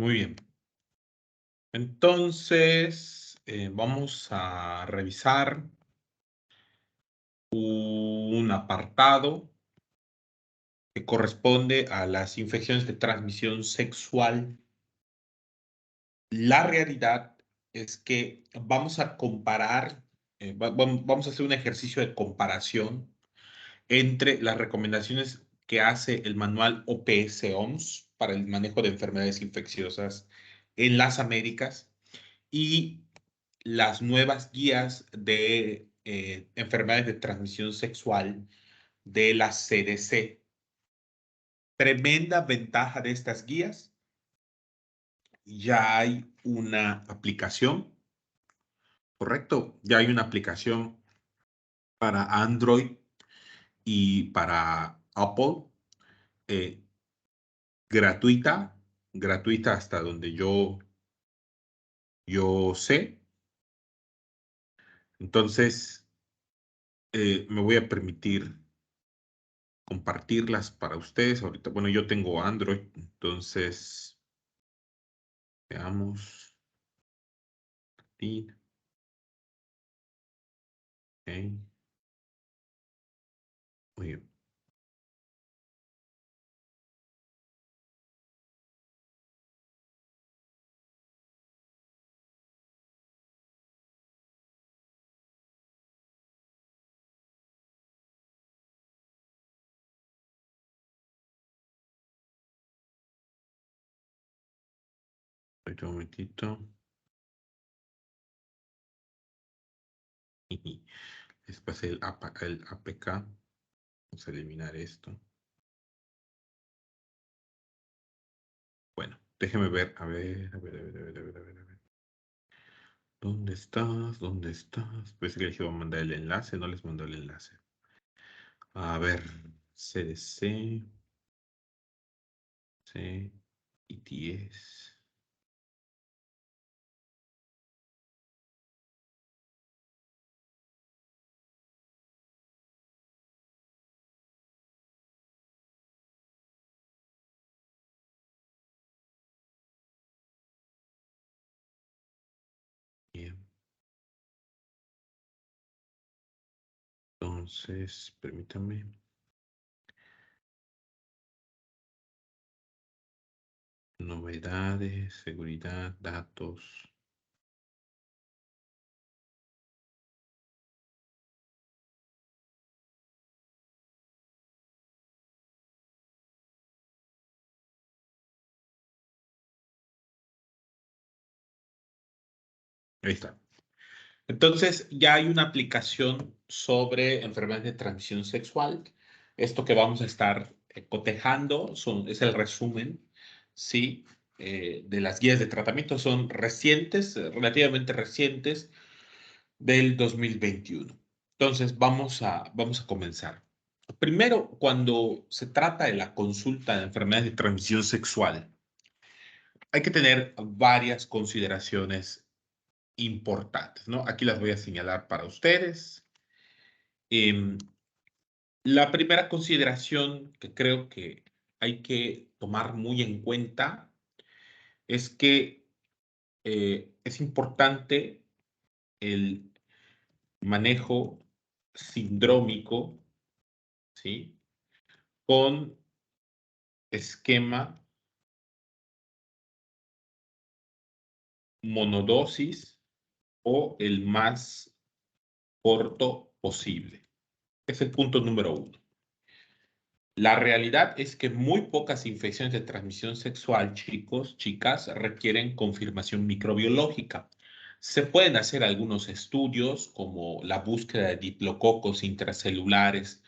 Muy bien. Entonces, vamos a revisar un apartado que corresponde a las infecciones de transmisión sexual. La realidad es que vamos a comparar, vamos a hacer un ejercicio de comparación entre las recomendaciones que hace el manual OPS-OMS para el manejo de enfermedades infecciosas en las Américas y las nuevas guías de enfermedades de transmisión sexual de la CDC. Tremenda ventaja de estas guías. Ya hay una aplicación, ¿correcto? Ya hay una aplicación para Android y para Apple, eh, gratuita, gratuita hasta donde yo sé. Entonces, me voy a permitir compartirlas para ustedes. Ahorita, bueno, yo tengo Android, entonces veamos. Y, ok, muy bien. Ahorita un momentito. Les pasé el APK. Vamos a eliminar esto. Bueno, déjeme ver. A ver, a ver, a ver, a ver, a ver, a ver, a ver. ¿Dónde estás? ¿Dónde estás? Pues que les iba a mandar el enlace, no les mandó el enlace. A ver, CDC, C, ITS. Bien. Entonces, permítame. Novedades, seguridad, datos. Ahí está. Entonces, ya hay una aplicación sobre enfermedades de transmisión sexual. Esto que vamos a estar cotejando es el resumen, ¿sí? De las guías de tratamiento. Son recientes, relativamente recientes, del 2021. Entonces, vamos a comenzar. Primero, cuando se trata de la consulta de enfermedades de transmisión sexual, hay que tener varias consideraciones importantes, ¿no? Aquí las voy a señalar para ustedes. Em, la primera consideración que creo que hay que tomar muy en cuenta es que es importante el manejo sindrómico, ¿sí? Con esquema monodosis o el más corto posible. Es el punto número uno. La realidad es que muy pocas infecciones de transmisión sexual, chicos, chicas, requieren confirmación microbiológica. Se pueden hacer algunos estudios como la búsqueda de diplococos intracelulares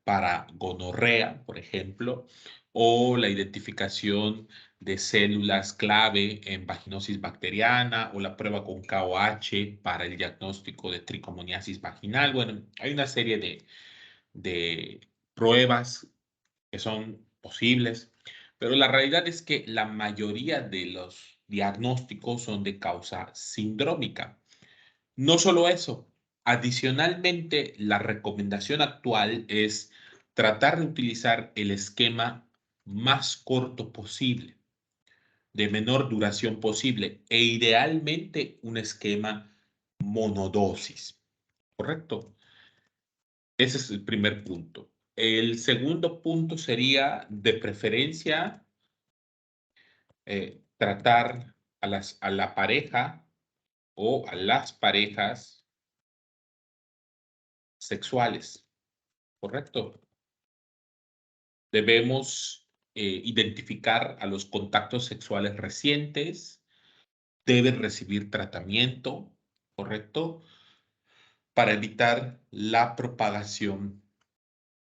para gonorrea, por ejemplo, o la identificación de células clave en vaginosis bacteriana o la prueba con KOH para el diagnóstico de tricomoniasis vaginal. Bueno, hay una serie de pruebas que son posibles, pero la realidad es que la mayoría de los diagnósticos son de causa sindrómica. No solo eso, adicionalmente, la recomendación actual es tratar de utilizar el esquema más corto posible. de menor duración posible e idealmente un esquema monodosis, ¿correcto? Ese es el primer punto. El segundo punto sería, de preferencia, tratar a la pareja o a las parejas sexuales, ¿correcto? Debemos identificar a los contactos sexuales recientes, deben recibir tratamiento, ¿correcto? Para evitar la propagación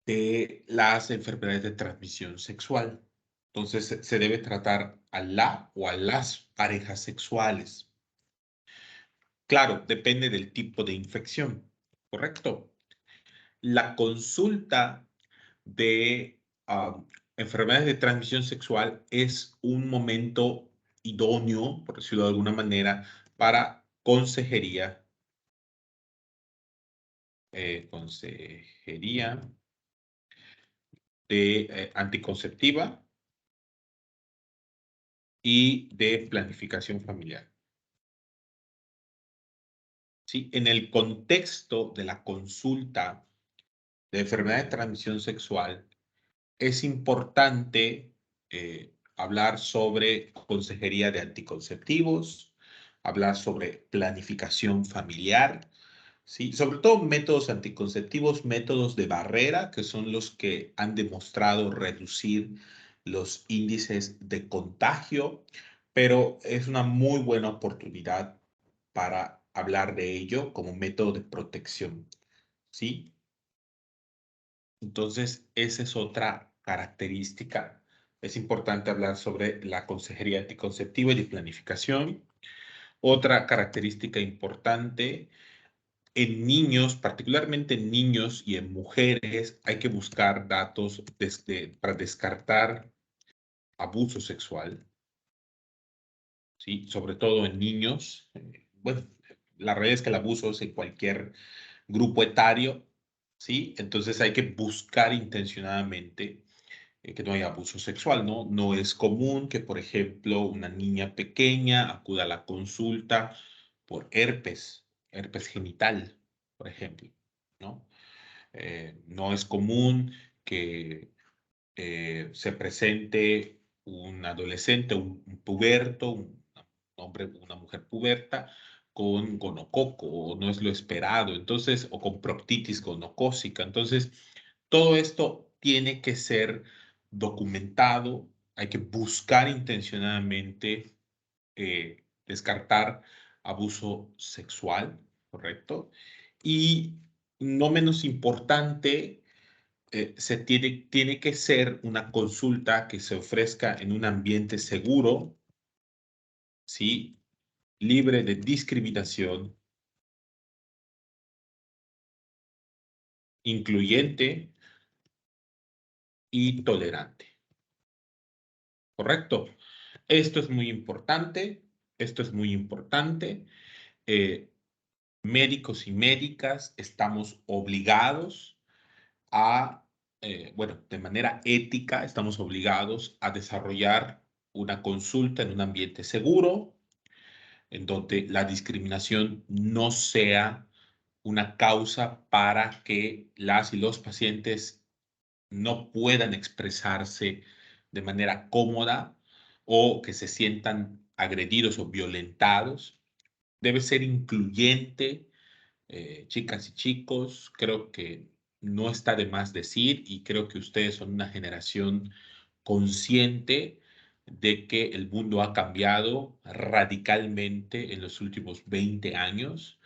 de las enfermedades de transmisión sexual. Entonces, se debe tratar a la o a las parejas sexuales. Claro, depende del tipo de infección, ¿correcto? La consulta de enfermedades de transmisión sexual es un momento idóneo, por decirlo de alguna manera, para consejería de anticonceptiva y de planificación familiar. ¿Sí? En el contexto de la consulta de enfermedad de transmisión sexual, es importante hablar sobre consejería de anticonceptivos, hablar sobre planificación familiar, ¿sí? Sobre todo métodos anticonceptivos, métodos de barrera, que son los que han demostrado reducir los índices de contagio, pero es una muy buena oportunidad para hablar de ello como método de protección, ¿sí? Entonces, esa es otra característica. Es importante hablar sobre la consejería anticonceptiva y de planificación. Otra característica importante en niños, particularmente en niños y en mujeres, hay que buscar datos para descartar abuso sexual, ¿sí? Sobre todo en niños. Bueno, la realidad es que el abuso es en cualquier grupo etario, ¿sí? Entonces hay que buscar intencionadamente que no haya abuso sexual, ¿no? No es común que, por ejemplo, una niña pequeña acuda a la consulta por herpes genital, por ejemplo, ¿no? No es común que se presente un adolescente, un puberto, un hombre, una mujer puberta con gonococo, o no es lo esperado, entonces, o con proctitis gonocócica. Entonces, todo esto tiene que ser documentado, hay que buscar intencionadamente descartar abuso sexual, ¿correcto? Y no menos importante, tiene que ser una consulta que se ofrezca en un ambiente seguro, ¿sí? Libre de discriminación, incluyente y tolerante. ¿Correcto? Esto es muy importante, esto es muy importante. Eh, Médicos y médicas estamos obligados bueno, de manera ética, estamos obligados a desarrollar una consulta en un ambiente seguro, en donde la discriminación no sea una causa para que las y los pacientes no puedan expresarse de manera cómoda o que se sientan agredidos o violentados. Debe ser incluyente, chicas y chicos. Creo que no está de más decir y creo que ustedes son una generación consciente de que el mundo ha cambiado radicalmente en los últimos 20 años.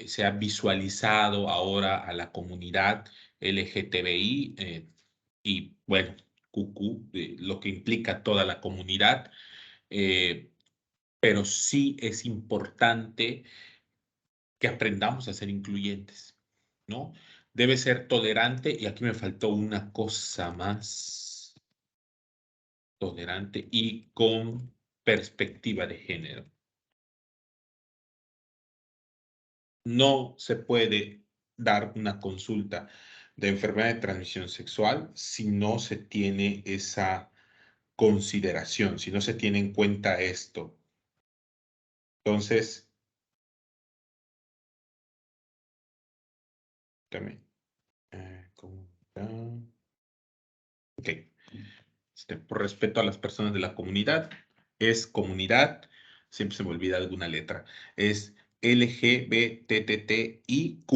Se ha visualizado ahora a la comunidad LGTBI y, bueno, QQ, lo que implica toda la comunidad, eh, pero sí es importante que aprendamos a ser incluyentes, ¿no? Debe ser tolerante, y aquí me faltó una cosa más, tolerante y con perspectiva de género. No se puede dar una consulta de enfermedad de transmisión sexual si no se tiene esa consideración, si no se tiene en cuenta esto. Entonces, también, comunidad. Ok. Por respeto a las personas de la comunidad, es comunidad, siempre se me olvida alguna letra, es LGBTTIQ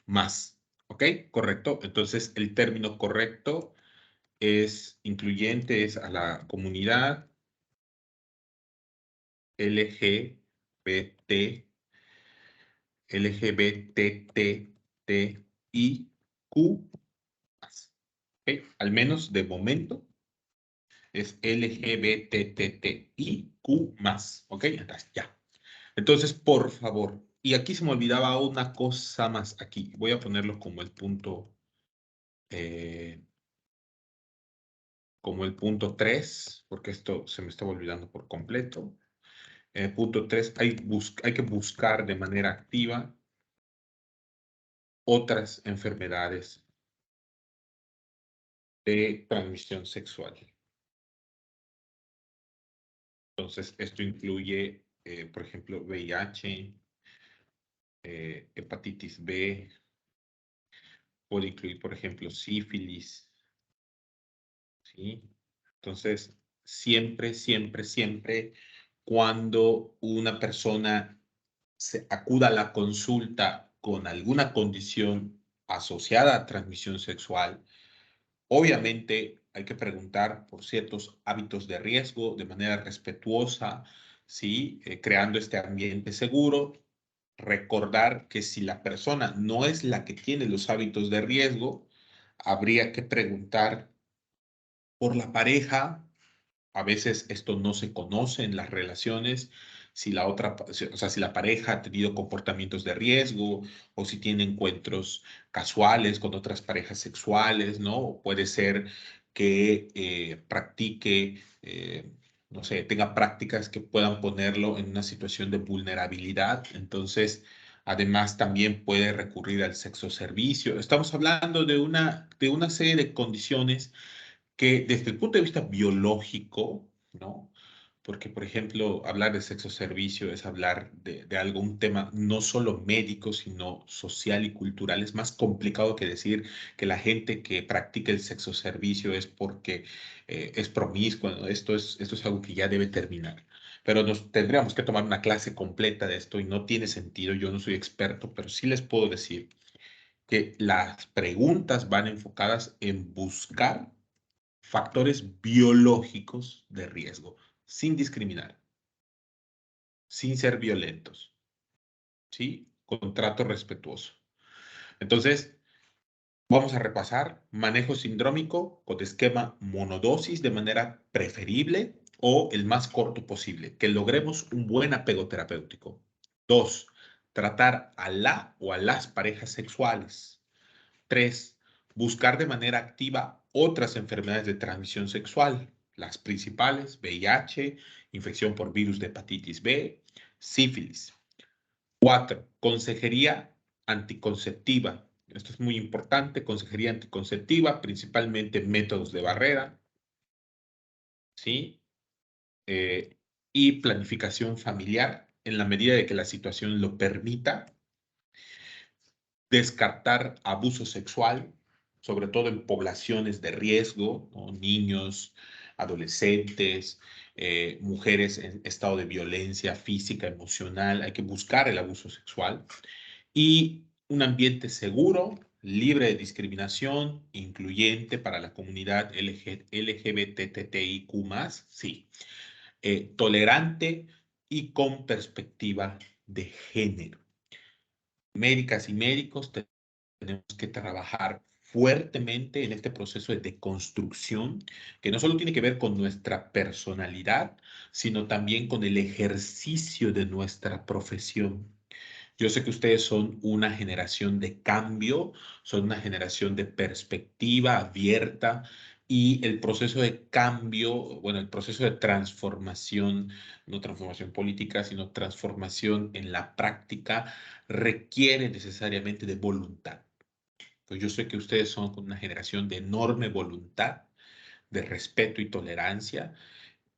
más, ¿ok? Correcto. Entonces, el término correcto es incluyente, es a la comunidad LGBT, LGBTTIQ más, ¿ok? Al menos de momento es LGBTTIQ más, ¿ok? Entonces, ya. Entonces, por favor, y aquí se me olvidaba una cosa más, aquí, voy a ponerlo eh, como el punto 3, porque esto se me estaba olvidando por completo. Punto 3, hay que buscar de manera activa otras enfermedades de transmisión sexual. Entonces, esto incluye, por ejemplo, VIH, hepatitis B, puede incluir, por ejemplo, sífilis, ¿sí? Entonces, siempre, siempre, siempre, cuando una persona se acuda a la consulta con alguna condición asociada a transmisión sexual, obviamente hay que preguntar por ciertos hábitos de riesgo de manera respetuosa, ¿sí? Creando este ambiente seguro. Recordar que si la persona no es la que tiene los hábitos de riesgo, habría que preguntar por la pareja. A veces esto no se conoce en las relaciones, si la otra, o sea, si la pareja ha tenido comportamientos de riesgo o si tiene encuentros casuales con otras parejas sexuales, ¿no? O puede ser que practique, no sé, tenga prácticas que puedan ponerlo en una situación de vulnerabilidad. Entonces, además, también puede recurrir al sexo servicio. Estamos hablando de una serie de condiciones que desde el punto de vista biológico, ¿no? Porque, por ejemplo, hablar de sexo servicio es hablar de algo, un tema no solo médico, sino social y cultural. Es más complicado que decir que la gente que practica el sexo servicio es porque es promiscua, ¿no? Esto es algo que ya debe terminar. Pero nos tendríamos que tomar una clase completa de esto y no tiene sentido. Yo no soy experto, pero sí les puedo decir que las preguntas van enfocadas en buscar factores biológicos de riesgo, sin discriminar, sin ser violentos, ¿sí? Con trato respetuoso. Entonces, vamos a repasar manejo sindrómico con esquema monodosis de manera preferible o el más corto posible, que logremos un buen apego terapéutico. 2. Tratar a la o a las parejas sexuales. 3. Buscar de manera activa otras enfermedades de transmisión sexual, las principales, VIH, infección por virus de hepatitis B, sífilis. 4. Consejería anticonceptiva. Esto es muy importante, consejería anticonceptiva, principalmente métodos de barrera, ¿sí? Eh, y planificación familiar, en la medida de que la situación lo permita. Descartar abuso sexual, sobre todo en poblaciones de riesgo, ¿no? Niños, adolescentes, mujeres en estado de violencia física, emocional. Hay que buscar el abuso sexual y un ambiente seguro, libre de discriminación, incluyente para la comunidad LGBTTIQ+, sí, tolerante y con perspectiva de género. Médicas y médicos tenemos que trabajar fuertemente en este proceso de deconstrucción, que no solo tiene que ver con nuestra personalidad, sino también con el ejercicio de nuestra profesión. Yo sé que ustedes son una generación de cambio, son una generación de perspectiva abierta y el proceso de cambio, bueno, el proceso de transformación, no transformación política, sino transformación en la práctica, requiere necesariamente de voluntad. Pues yo sé que ustedes son una generación de enorme voluntad, de respeto y tolerancia,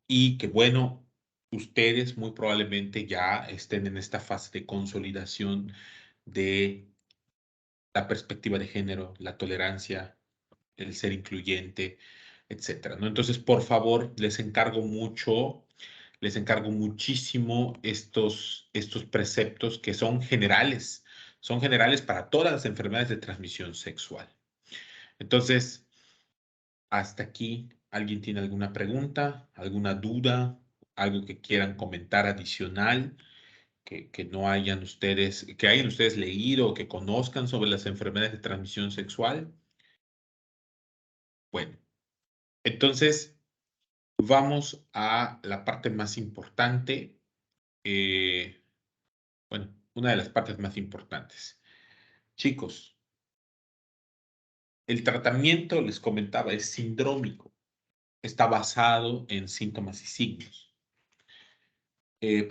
y que, bueno, ustedes muy probablemente ya estén en esta fase de consolidación de la perspectiva de género, la tolerancia, el ser incluyente, etcétera, ¿no? Entonces, por favor, les encargo muchísimo estos preceptos que son generales para todas las enfermedades de transmisión sexual. Entonces, hasta aquí, ¿alguien tiene alguna pregunta, alguna duda, algo que quieran comentar adicional, que no hayan ustedes, que hayan ustedes leído o que conozcan sobre las enfermedades de transmisión sexual? Bueno, entonces vamos a la parte más importante, bueno, una de las partes más importantes. Chicos, el tratamiento, les comentaba, es sindrómico. Está basado en síntomas y signos.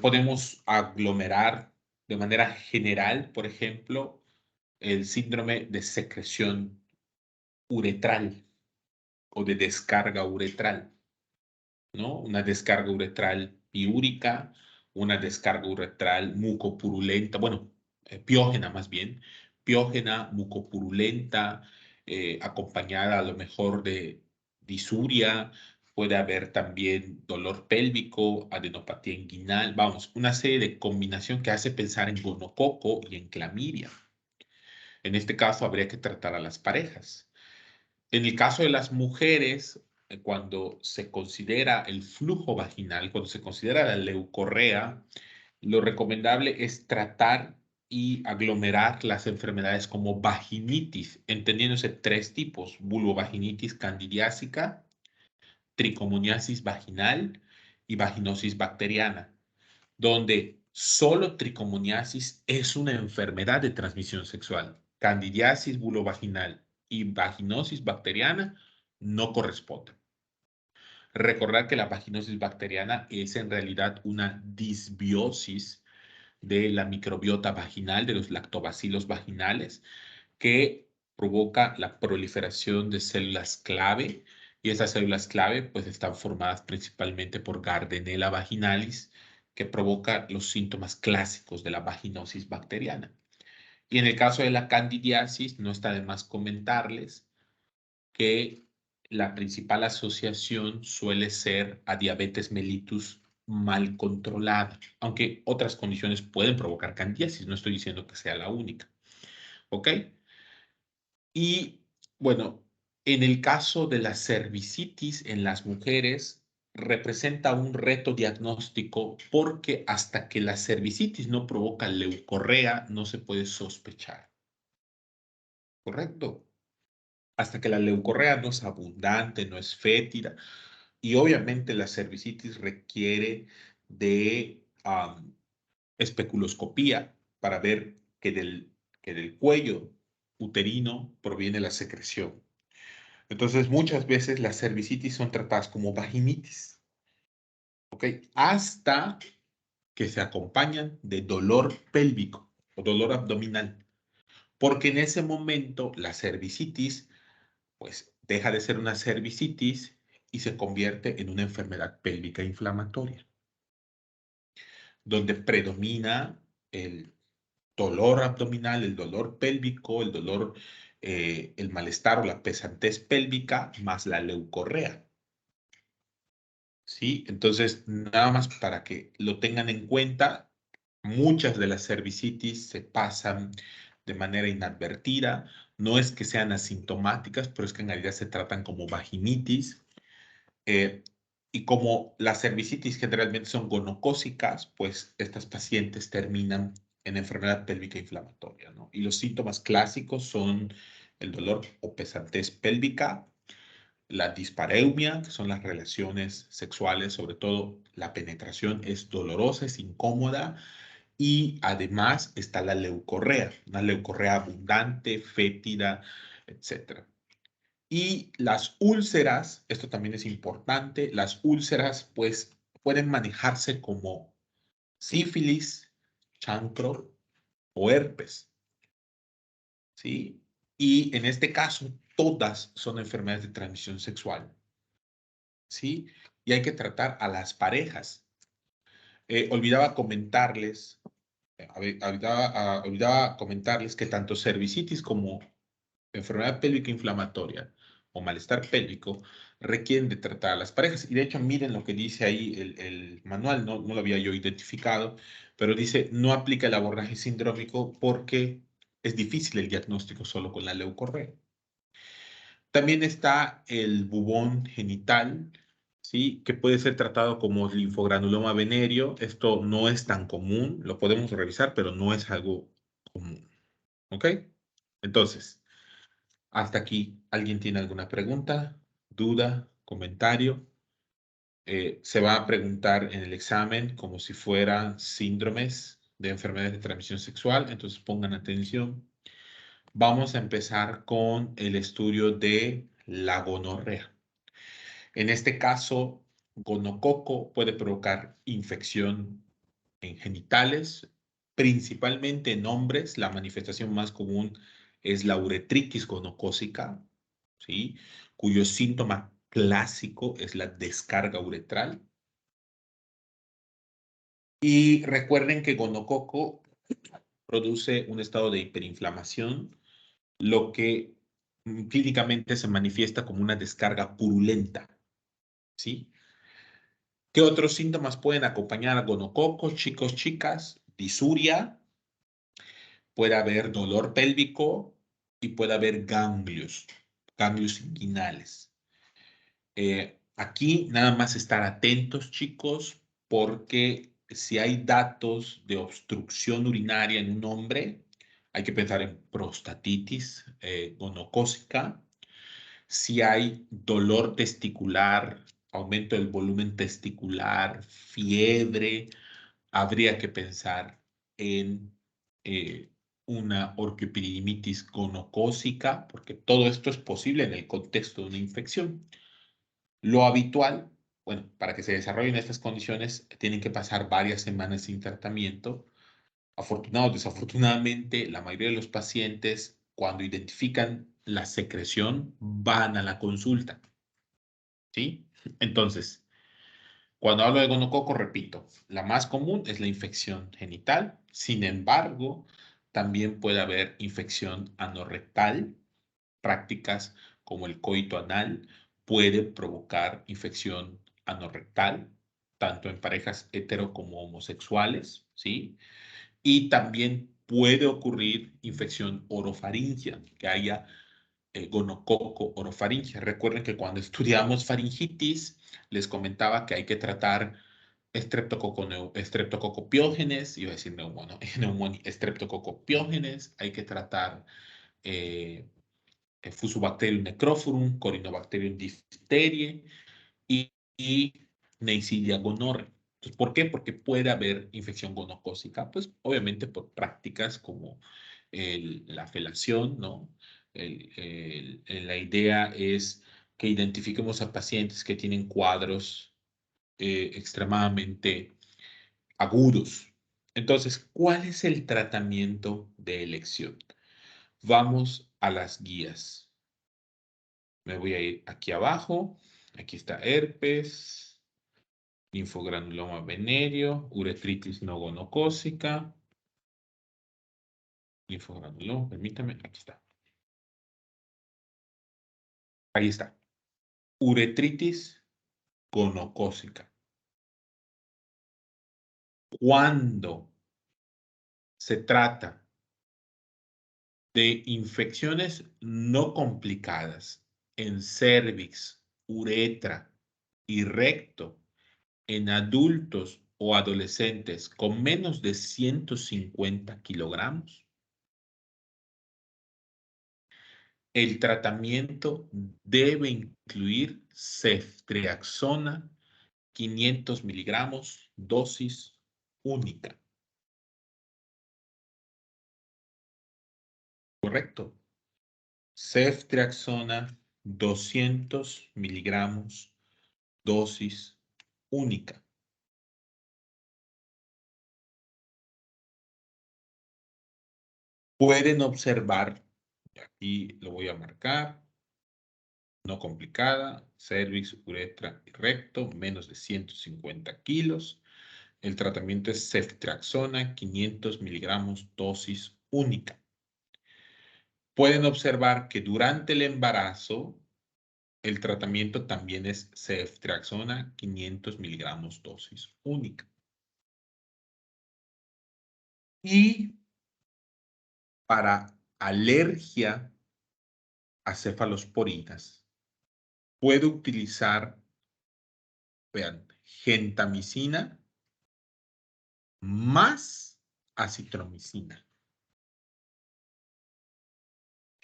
Podemos aglomerar de manera general, por ejemplo, el síndrome de secreción uretral o de descarga uretral, ¿no? Una descarga uretral piúrica, una descarga uretral mucopurulenta, bueno, piógena más bien, piógena, mucopurulenta, acompañada a lo mejor de disuria, puede haber también dolor pélvico, adenopatía inguinal, vamos, una serie de combinación que hace pensar en gonococo y en clamidia. En este caso habría que tratar a las parejas. En el caso de las mujeres, cuando se considera el flujo vaginal, cuando se considera la leucorrea, lo recomendable es tratar y aglomerar las enfermedades como vaginitis, entendiéndose tres tipos: vulvovaginitis candidiásica, tricomoniasis vaginal y vaginosis bacteriana, donde solo tricomoniasis es una enfermedad de transmisión sexual. Candidiasis vulvovaginal y vaginosis bacteriana no corresponden. Recordar que la vaginosis bacteriana es en realidad una disbiosis de la microbiota vaginal, de los lactobacilos vaginales, que provoca la proliferación de células clave, y esas células clave pues están formadas principalmente por Gardnerella vaginalis, que provoca los síntomas clásicos de la vaginosis bacteriana. Y en el caso de la candidiasis, no está de más comentarles que la principal asociación suele ser a diabetes mellitus mal controlada, aunque otras condiciones pueden provocar candidiasis, no estoy diciendo que sea la única. ¿Ok? Y bueno, en el caso de la cervicitis en las mujeres, representa un reto diagnóstico porque hasta que la cervicitis no provoca leucorrea, no se puede sospechar. ¿Correcto? Hasta que la leucorrea no es abundante, no es fétida. Y obviamente la cervicitis requiere de especuloscopía para ver que del cuello uterino proviene la secreción. Entonces, muchas veces las cervicitis son tratadas como vaginitis, ¿ok? Hasta que se acompañan de dolor pélvico o dolor abdominal, porque en ese momento la cervicitis, pues, deja de ser una cervicitis y se convierte en una enfermedad pélvica inflamatoria, donde predomina el dolor abdominal, el dolor pélvico, el malestar o la pesantez pélvica, más la leucorrea. ¿Sí? Entonces, nada más para que lo tengan en cuenta, muchas de las cervicitis se pasan de manera inadvertida. No es que sean asintomáticas, pero es que en realidad se tratan como vaginitis. Eh, y como las cervicitis generalmente son gonocócicas, pues estas pacientes terminan en enfermedad pélvica inflamatoria, ¿no? Y los síntomas clásicos son el dolor o pesantez pélvica, la dispareumia, que son las relaciones sexuales, sobre todo la penetración es dolorosa, es incómoda, y además está la leucorrea, una leucorrea abundante, fétida, etcétera. Y las úlceras, esto también es importante, las úlceras pues pueden manejarse como sífilis, chancro o herpes, ¿sí? Y en este caso, todas son enfermedades de transmisión sexual. ¿sí? Y hay que tratar a las parejas. Olvidaba comentarles, olvidaba comentarles que tanto cervicitis como enfermedad pélvica inflamatoria o malestar pélvico requieren de tratar a las parejas. Y de hecho, miren lo que dice ahí el manual, no lo había yo identificado, pero dice, no aplica el abordaje sindrómico porque es difícil el diagnóstico solo con la leucorrea. También está el bubón genital, ¿sí? Que puede ser tratado como linfogranuloma venéreo. Esto no es tan común, lo podemos revisar, pero no es algo común. ¿Ok? Entonces, hasta aquí, ¿alguien tiene alguna pregunta, duda, comentario? Se va a preguntar en el examen como si fueran síndromes de enfermedades de transmisión sexual, entonces pongan atención. Vamos a empezar con el estudio de la gonorrea. En este caso, gonococo puede provocar infección en genitales, principalmente en hombres. La manifestación más común es la uretritis gonocócica, ¿sí? Cuyo síntoma clásico es la descarga uretral. Y recuerden que gonococo produce un estado de hiperinflamación, lo que clínicamente se manifiesta como una descarga purulenta, ¿sí? ¿Qué otros síntomas pueden acompañar a gonococo, chicos, chicas? Disuria, puede haber dolor pélvico y puede haber ganglios inguinales. Aquí nada más estar atentos, chicos, porque si hay datos de obstrucción urinaria en un hombre, hay que pensar en prostatitis gonocócica. Si hay dolor testicular, aumento del volumen testicular, fiebre, habría que pensar en una orquiopididimitis gonocócica, porque todo esto es posible en el contexto de una infección. Lo habitual, bueno, para que se desarrollen estas condiciones, tienen que pasar varias semanas sin tratamiento. Afortunado o desafortunadamente, la mayoría de los pacientes, cuando identifican la secreción, van a la consulta, ¿sí? Entonces, cuando hablo de gonococo, repito, la más común es la infección genital. Sin embargo, también puede haber infección anorrectal. Prácticas como el coito anal pueden provocar infección anorrectal, tanto en parejas hetero como homosexuales, ¿sí? Y también puede ocurrir infección orofaringia, que haya gonococo orofaringia. Recuerden que cuando estudiamos faringitis, les comentaba que hay que tratar estreptococopiógenes, iba a decir neumonía, estreptococopiógenes, hay que tratar eh, Fusobacterium necrophorum, Corynebacterium diphtheriae y Neisseria gonorrhoeae. Entonces, ¿por qué? Porque puede haber infección gonocócica, pues obviamente por prácticas como la felación, ¿no? La idea es que identifiquemos a pacientes que tienen cuadros extremadamente agudos. Entonces, ¿cuál es el tratamiento de elección? Vamos a las guías. Me voy a ir aquí abajo. Aquí está herpes, linfogranuloma venéreo, uretritis no gonocócica, linfogranuloma, permítame, aquí está. Ahí está. Uretritis gonocócica. Cuando se trata de infecciones no complicadas en cervix, uretra y recto, en adultos o adolescentes con menos de 150 kilogramos, el tratamiento debe incluir ceftriaxona 500 miligramos, dosis única. ¿Correcto? Ceftriaxona 200 miligramos, dosis única. Pueden observar, aquí lo voy a marcar, no complicada, cervix, uretra y recto, menos de 150 kilos. El tratamiento es ceftriaxona, 500 miligramos, dosis única. Pueden observar que durante el embarazo, el tratamiento también es ceftriaxona, 500 miligramos, dosis única. Y para alergia a cefalosporinas, puedo utilizar, vean, gentamicina más acitromicina.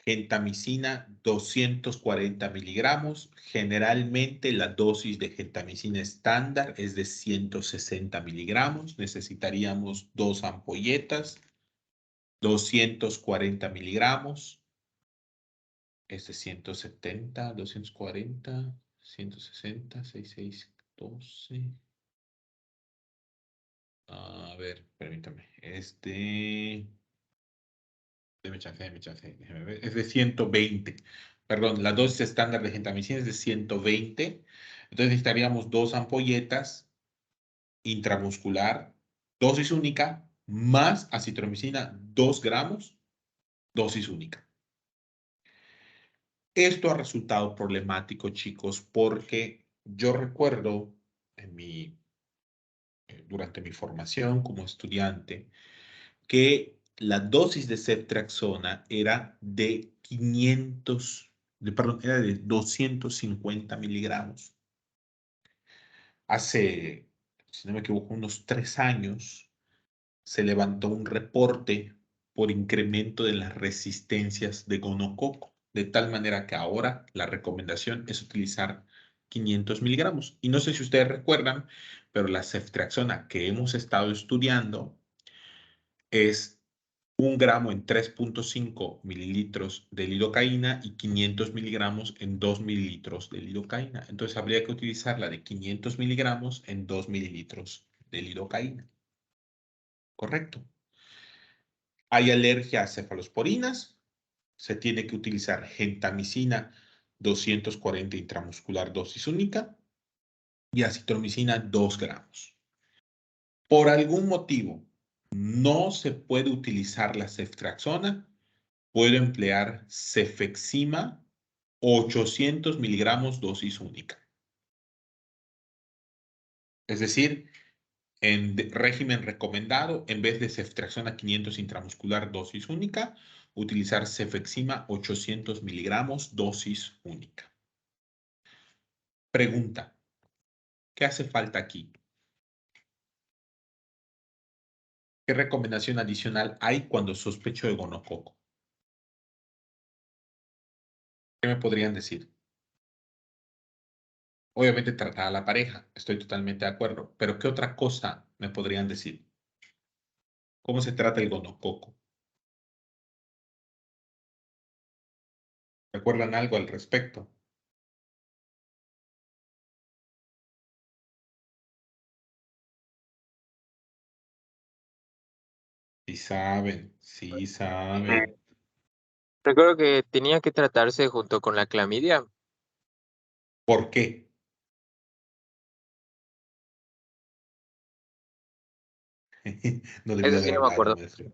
Gentamicina 240 miligramos. Generalmente la dosis de gentamicina estándar es de 160 miligramos. Necesitaríamos 2 ampolletas, 240 miligramos. Es de 170, 240, 160, 66, 12. A ver, permítame. Déjeme ver. Es de 120. Perdón, la dosis estándar de gentamicina es de 120. Entonces necesitaríamos 2 ampolletas intramuscular, dosis única, más acitromicina 2 gramos, dosis única. Esto ha resultado problemático, chicos, porque yo recuerdo durante mi formación como estudiante que la dosis de ceftriaxona era de 250 miligramos. Hace, si no me equivoco, unos 3 años se levantó un reporte por incremento de las resistencias de gonococo, de tal manera que ahora la recomendación es utilizar 500 miligramos. Y no sé si ustedes recuerdan, pero la ceftriaxona que hemos estado estudiando es 1 gramo en 3.5 mililitros de lidocaína y 500 miligramos en 2 mililitros de lidocaína. Entonces habría que utilizar la de 500 miligramos en 2 mililitros de lidocaína. Correcto. Hay alergia a cefalosporinas. Se tiene que utilizar gentamicina 240 intramuscular dosis única y acitromicina 2 gramos. Por algún motivo no se puede utilizar la ceftriaxona, puedo emplear cefexima 800 miligramos dosis única. Es decir, en régimen recomendado, en vez de ceftriaxona 500 intramuscular dosis única, utilizar cefexima 800 miligramos dosis única. Pregunta, ¿qué hace falta aquí? ¿Qué recomendación adicional hay cuando sospecho de gonococo? ¿Qué me podrían decir? Obviamente tratar a la pareja, estoy totalmente de acuerdo, pero ¿qué otra cosa me podrían decir? ¿Cómo se trata el gonococo? ¿Recuerdan algo al respecto? Sí saben, sí saben. Recuerdo que tenía que tratarse junto con la clamidia. ¿Por qué? No debió Eso sí haber no me hablado, acuerdo. maestro.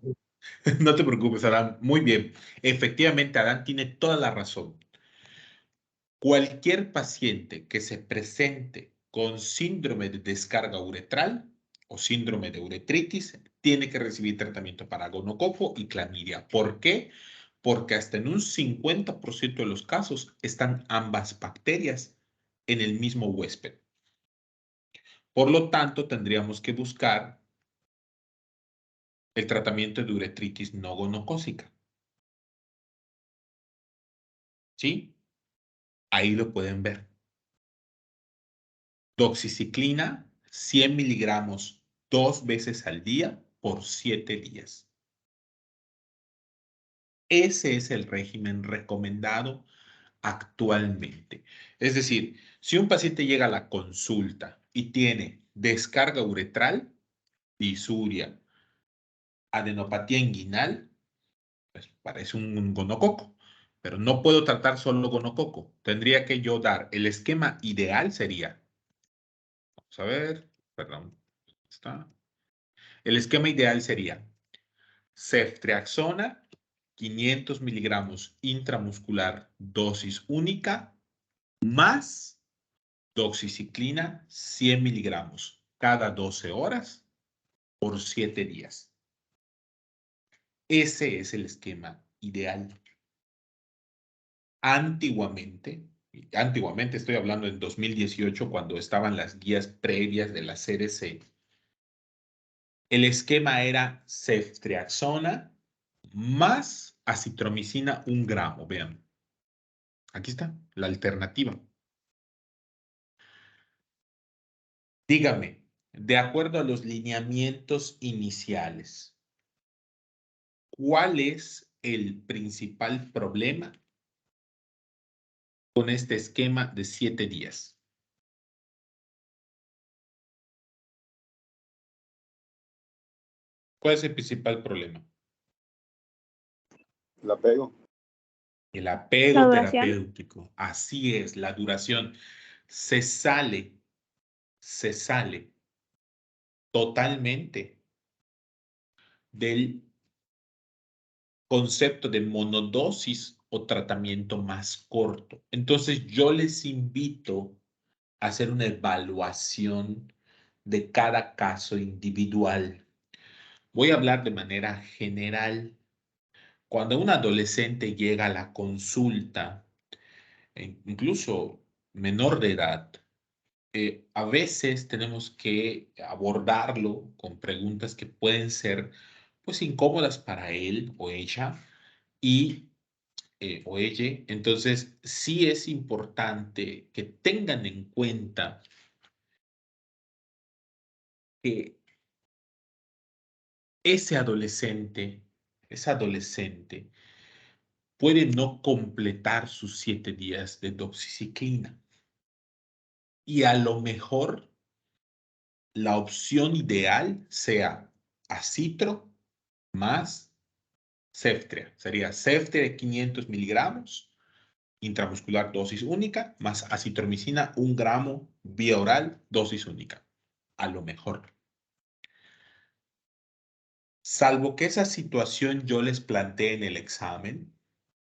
No te preocupes, Adán. Muy bien. Efectivamente, Adán tiene toda la razón. Cualquier paciente que se presente con síndrome de descarga uretral o síndrome de uretritis tiene que recibir tratamiento para gonococo y clamidia. ¿Por qué? Porque hasta en un 50% de los casos están ambas bacterias en el mismo huésped. Por lo tanto, tendríamos que buscar el tratamiento de uretritis no gonocócica. ¿Sí? Ahí lo pueden ver. Doxiciclina, 100 miligramos 2 veces al día por 7 días. Ese es el régimen recomendado actualmente. Es decir, si un paciente llega a la consulta y tiene descarga uretral, disuria, adenopatía inguinal, pues parece un gonococo. pero no puedo tratar solo gonococo. Tendría que yo dar, el esquema ideal sería, vamos a ver, perdón, está. El esquema ideal sería ceftriaxona, 500 miligramos intramuscular, dosis única, más doxiciclina, 100 miligramos cada 12 horas por 7 días. Ese es el esquema ideal. Antiguamente estoy hablando en 2018, cuando estaban las guías previas de la CDC, el esquema era ceftriaxona más acitromicina 1 gramo. Vean, aquí está la alternativa. Dígame, de acuerdo a los lineamientos iniciales, ¿cuál es el principal problema con este esquema de 7 días? ¿Cuál es el principal problema? El apego. El apego terapéutico. Así es, la duración. Se sale totalmente del concepto de monodosis o tratamiento más corto. Entonces, yo les invito a hacer una evaluación de cada caso individual. Voy a hablar de manera general. Cuando un adolescente llega a la consulta, incluso menor de edad, a veces tenemos que abordarlo con preguntas que pueden ser pues incómodas para él o ella y o ella. Entonces, sí es importante que tengan en cuenta que ese adolescente puede no completar sus 7 días de doxiciclina. Y a lo mejor la opción ideal sea acitro más ceftria. Sería ceftria de 500 miligramos intramuscular, dosis única, más acitromicina 1 gramo vía oral, dosis única. A lo mejor. Salvo que esa situación yo les plantee en el examen,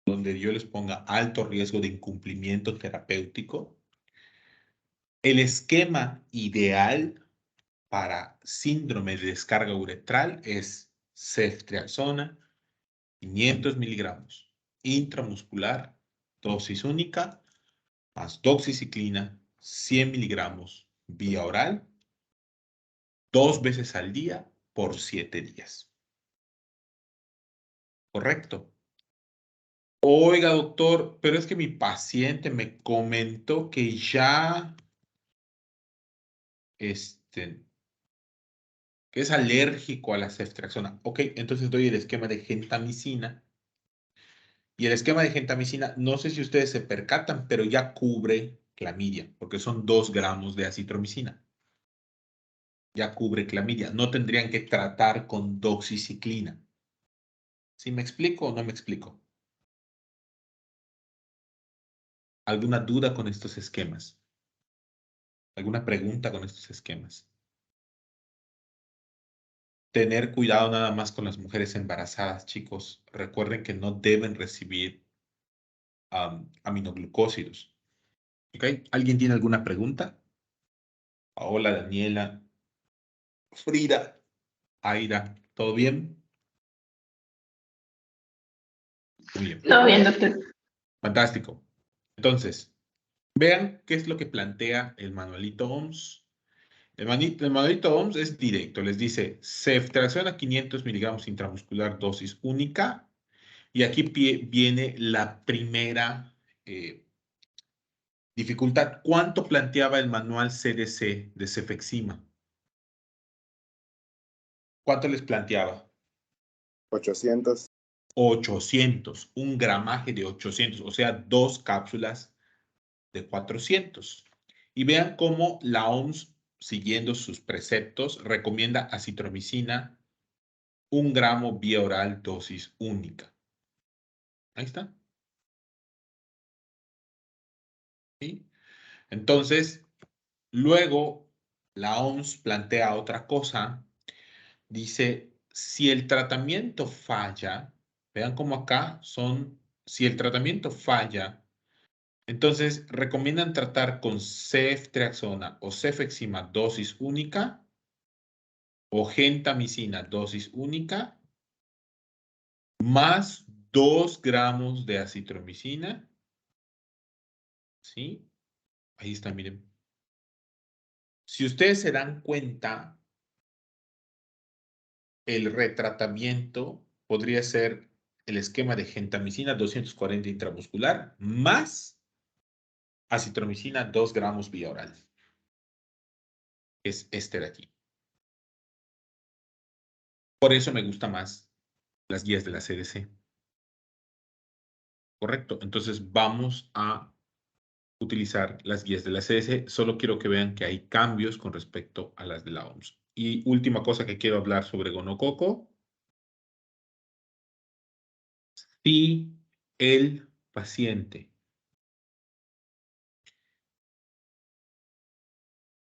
donde yo les ponga alto riesgo de incumplimiento terapéutico, el esquema ideal para síndrome de descarga uretral es ceftriaxona, 500 miligramos, intramuscular, dosis única, más doxiciclina, 100 miligramos, vía oral, 2 veces al día por 7 días. ¿Correcto? Oiga, doctor, pero es que mi paciente me comentó que ya, que es alérgico a la ceftriaxona. Ok, entonces doy el esquema de gentamicina. Y el esquema de gentamicina, no sé si ustedes se percatan, pero ya cubre clamidia, porque son 2 gramos de acitromicina. Ya cubre clamidia. No tendrían que tratar con doxiciclina. ¿Sí me explico o no me explico? ¿Alguna duda con estos esquemas? ¿Alguna pregunta con estos esquemas? Tener cuidado nada más con las mujeres embarazadas, chicos. Recuerden que no deben recibir aminoglucósidos. ¿Ok? ¿Alguien tiene alguna pregunta? Hola, Daniela. Frida. Aida. ¿Todo bien? Muy bien. Todo bien, doctor. Fantástico. Entonces, vean qué es lo que plantea el manualito OMS. El manualito OMS es directo. Les dice, ceftriaxona 500 miligramos intramuscular, dosis única. Y aquí viene la primera dificultad. ¿Cuánto planteaba el manual CDC de cefexima? ¿Cuánto les planteaba? 800. 800, un gramaje de 800, o sea, 2 cápsulas de 400. Y vean cómo la OMS, siguiendo sus preceptos, recomienda acitromicina 1 gramo vía oral, dosis única. Ahí está. ¿sí? Entonces, luego la OMS plantea otra cosa. Dice, si el tratamiento falla, vean cómo acá son, si el tratamiento falla, entonces recomiendan tratar con ceftriaxona o cefexima dosis única o gentamicina dosis única más 2 gramos de acitromicina, ¿sí? Ahí está, miren. Si ustedes se dan cuenta, el retratamiento podría ser el esquema de gentamicina 240 intramuscular más acitromicina 2 gramos vía oral. Es este de aquí. Por eso me gusta más las guías de la CDC. Correcto. Entonces vamos a utilizar las guías de la CDC. Solo quiero que vean que hay cambios con respecto a las de la OMS. Y última cosa que quiero hablar sobre gonococo. Si el paciente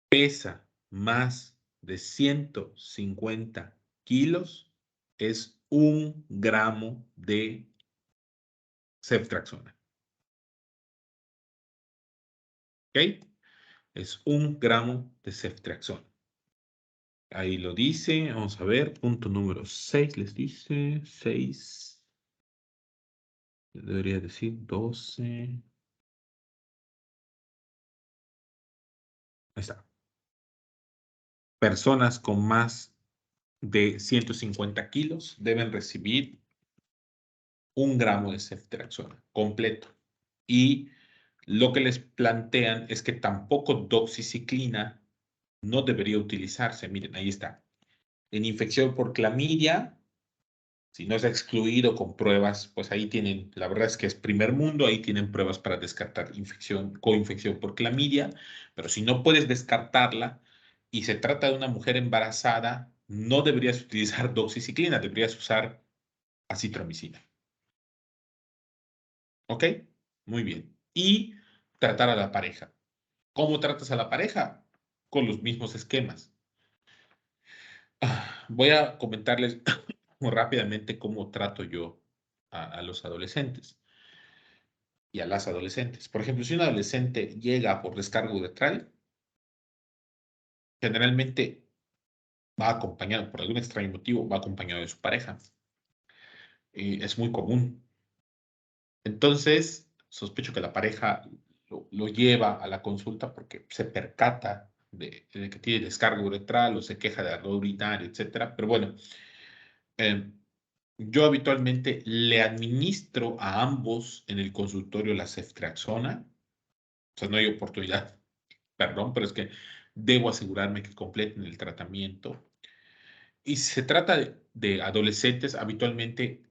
pesa más de 150 kilos, es 1 gramo de ceftriaxona. ¿Ok? Es 1 gramo de ceftriaxona. Ahí lo dice. Vamos a ver. Punto número 6 les dice. 6. Debería decir 12. Ahí está. Personas con más de 150 kilos deben recibir 1 gramo de ceftriaxona completo. Y lo que les plantean es que tampoco doxiciclina no debería utilizarse. Miren, ahí está. En infección por clamidia, si no es excluido con pruebas, pues ahí tienen, la verdad es que es primer mundo, ahí tienen pruebas para descartar coinfección por clamidia, pero si no puedes descartarla y se trata de una mujer embarazada, no deberías utilizar doxiciclina, deberías usar acitromicina. ¿Ok? Muy bien. Y tratar a la pareja. ¿Cómo tratas a la pareja? Con los mismos esquemas. Voy a comentarles muy rápidamente cómo trato yo a los adolescentes y a las adolescentes. Por ejemplo, si un adolescente llega por descargo uretral, generalmente va acompañado, por algún extraño motivo, va acompañado de su pareja. Es muy común. Entonces, sospecho que la pareja lo lleva a la consulta porque se percata de que tiene descarga uretral o se queja de ardor urinario, etcétera. Pero bueno, yo habitualmente le administro a ambos en el consultorio la ceftriaxona. O sea, no hay oportunidad, perdón, pero es que debo asegurarme que completen el tratamiento. Y si se trata de adolescentes, habitualmente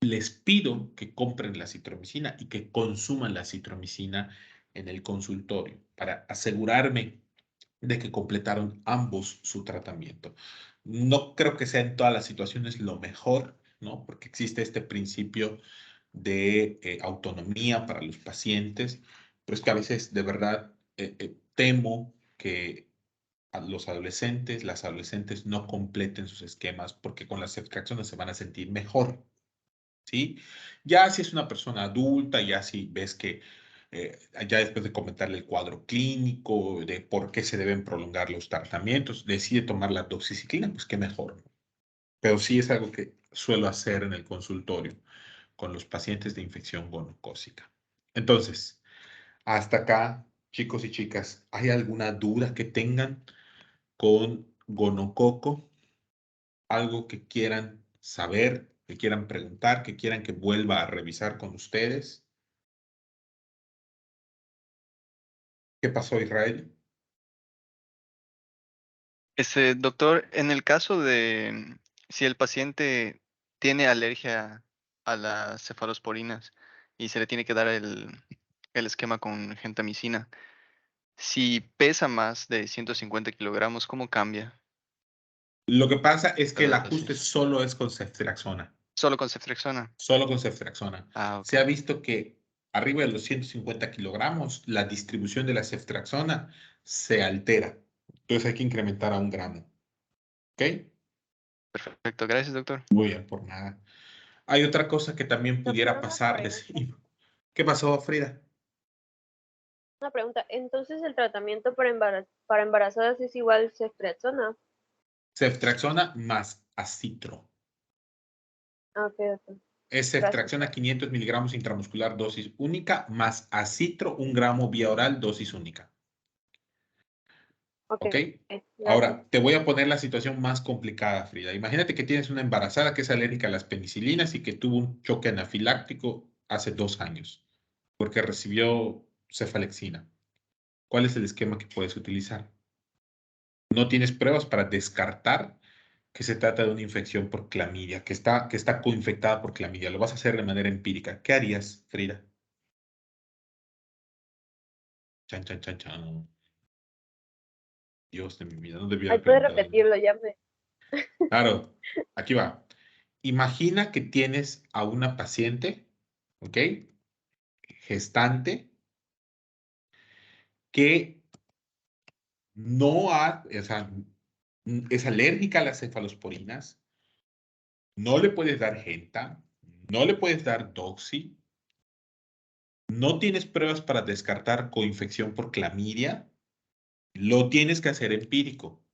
les pido que compren la citromicina y que consuman la citromicina en el consultorio para asegurarme de que completaron ambos su tratamiento. No creo que sea en todas las situaciones lo mejor, ¿no? Porque existe este principio de autonomía para los pacientes, pero es que a veces de verdad temo que a los adolescentes, las adolescentes no completen sus esquemas porque con las ceftriaxonas se van a sentir mejor. ¿Sí? Ya si es una persona adulta, ya si ves que ya después de comentarle el cuadro clínico, de por qué se deben prolongar los tratamientos, decide tomar la doxiciclina, pues qué mejor, ¿no? Pero sí es algo que suelo hacer en el consultorio con los pacientes de infección gonocócica. Entonces, hasta acá, chicos y chicas, ¿hay alguna duda que tengan con gonococo? ¿Algo que quieran saber, que quieran preguntar, que quieran que vuelva a revisar con ustedes? ¿Qué pasó, Israel? Doctor, en el caso de si el paciente tiene alergia a las cefalosporinas y se le tiene que dar el esquema con gentamicina, si pesa más de 150 kilogramos, ¿cómo cambia Lo que pasa es que la el ajuste dosis? solo es con ceftriaxona. Solo con ceftriaxona. Solo con ceftriaxona. Ah, Se ha ok. visto que arriba de los 150 kilogramos, la distribución de la ceftriaxona se altera. Entonces hay que incrementar a 1 gramo. ¿Ok? Perfecto, gracias, doctor. Muy bien, por nada. Hay otra cosa que también pudiera Doctor, una pasarles. pregunta. ¿Qué pasó, Frida? Una pregunta. Entonces, ¿el tratamiento para embarazadas es igual ceftriaxona? Ceftriaxona más acitro. Ah, ok, ok. Es Gracias. ceftriaxona 500 miligramos intramuscular dosis única más acitro 1 gramo vía oral dosis única. Ok, ¿Ok? gracias. Ahora, te voy a poner la situación más complicada, Frida. Imagínate que tienes una embarazada que es alérgica a las penicilinas y que tuvo un choque anafiláctico hace 2 años porque recibió cefalexina. ¿Cuál es el esquema que puedes utilizar? No tienes pruebas para descartar que se trata de una infección por clamidia, que está coinfectada por clamidia. Lo vas a hacer de manera empírica. ¿Qué harías, Frida? Chan, chan, chan, chan. Dios de mi vida, no debía Ay, haber puedes preguntado. repetirlo, ya me... Claro, aquí va. Imagina que tienes a una paciente, ¿ok? Gestante, que o sea, es alérgica a las cefalosporinas, no le puedes dar Genta, no le puedes dar Doxy, no tienes pruebas para descartar coinfección por clamidia, lo tienes que hacer empírico.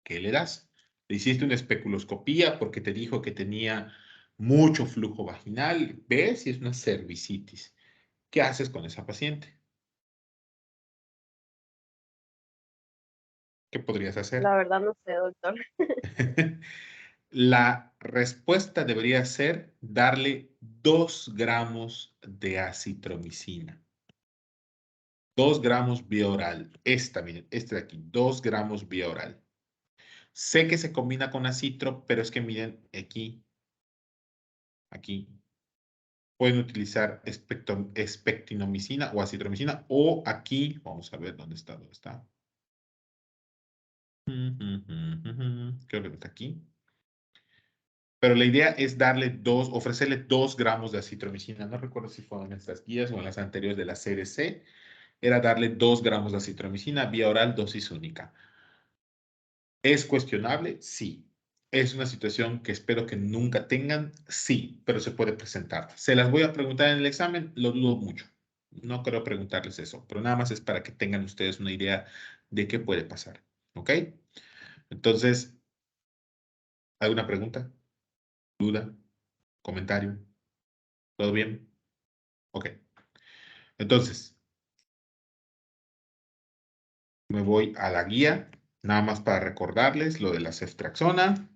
¿Qué le das? Le hiciste una especuloscopía porque te dijo que tenía mucho flujo vaginal, ves si es una cervicitis. ¿Qué haces con esa paciente? ¿Qué podrías hacer? La verdad no sé, doctor. La respuesta debería ser darle 2 gramos de acitromicina. 2 gramos vía oral. Miren, este de aquí, 2 gramos vía oral. Sé que se combina con acitro, pero es que miren, aquí, pueden utilizar espectinomicina o acitromicina, o aquí, vamos a ver dónde está. Creo que está aquí. Pero la idea es ofrecerle 2 gramos de acitromicina. No recuerdo si fue en estas guías o en las anteriores de la CDC. Era darle 2 gramos de acitromicina vía oral, dosis única. ¿Es cuestionable? Sí. ¿Es una situación que espero que nunca tengan? Sí, pero se puede presentar. ¿Se las voy a preguntar en el examen? Lo dudo mucho. No creo preguntarles eso, pero nada más es para que tengan ustedes una idea de qué puede pasar. ¿Ok? Entonces, ¿alguna pregunta? ¿Duda? ¿Comentario? ¿Todo bien? Ok. Entonces, me voy a la guía, nada más para recordarles lo de la ceftriaxona.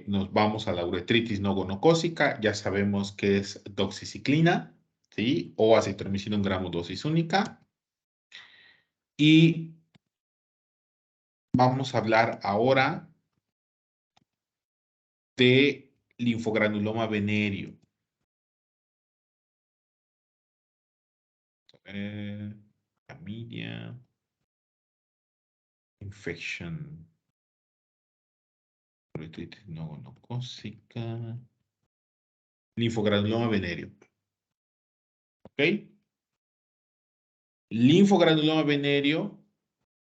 Nos vamos a la uretritis no gonocócica. Ya sabemos que es doxiciclina, ¿sí? O acitromicina 1 gramo dosis única. Y vamos a hablar ahora de linfogranuloma venéreo. Chlamydia. Infection. Uretritis no gonocócica. Linfogranuloma venéreo. ¿Ok? Linfogranuloma venéreo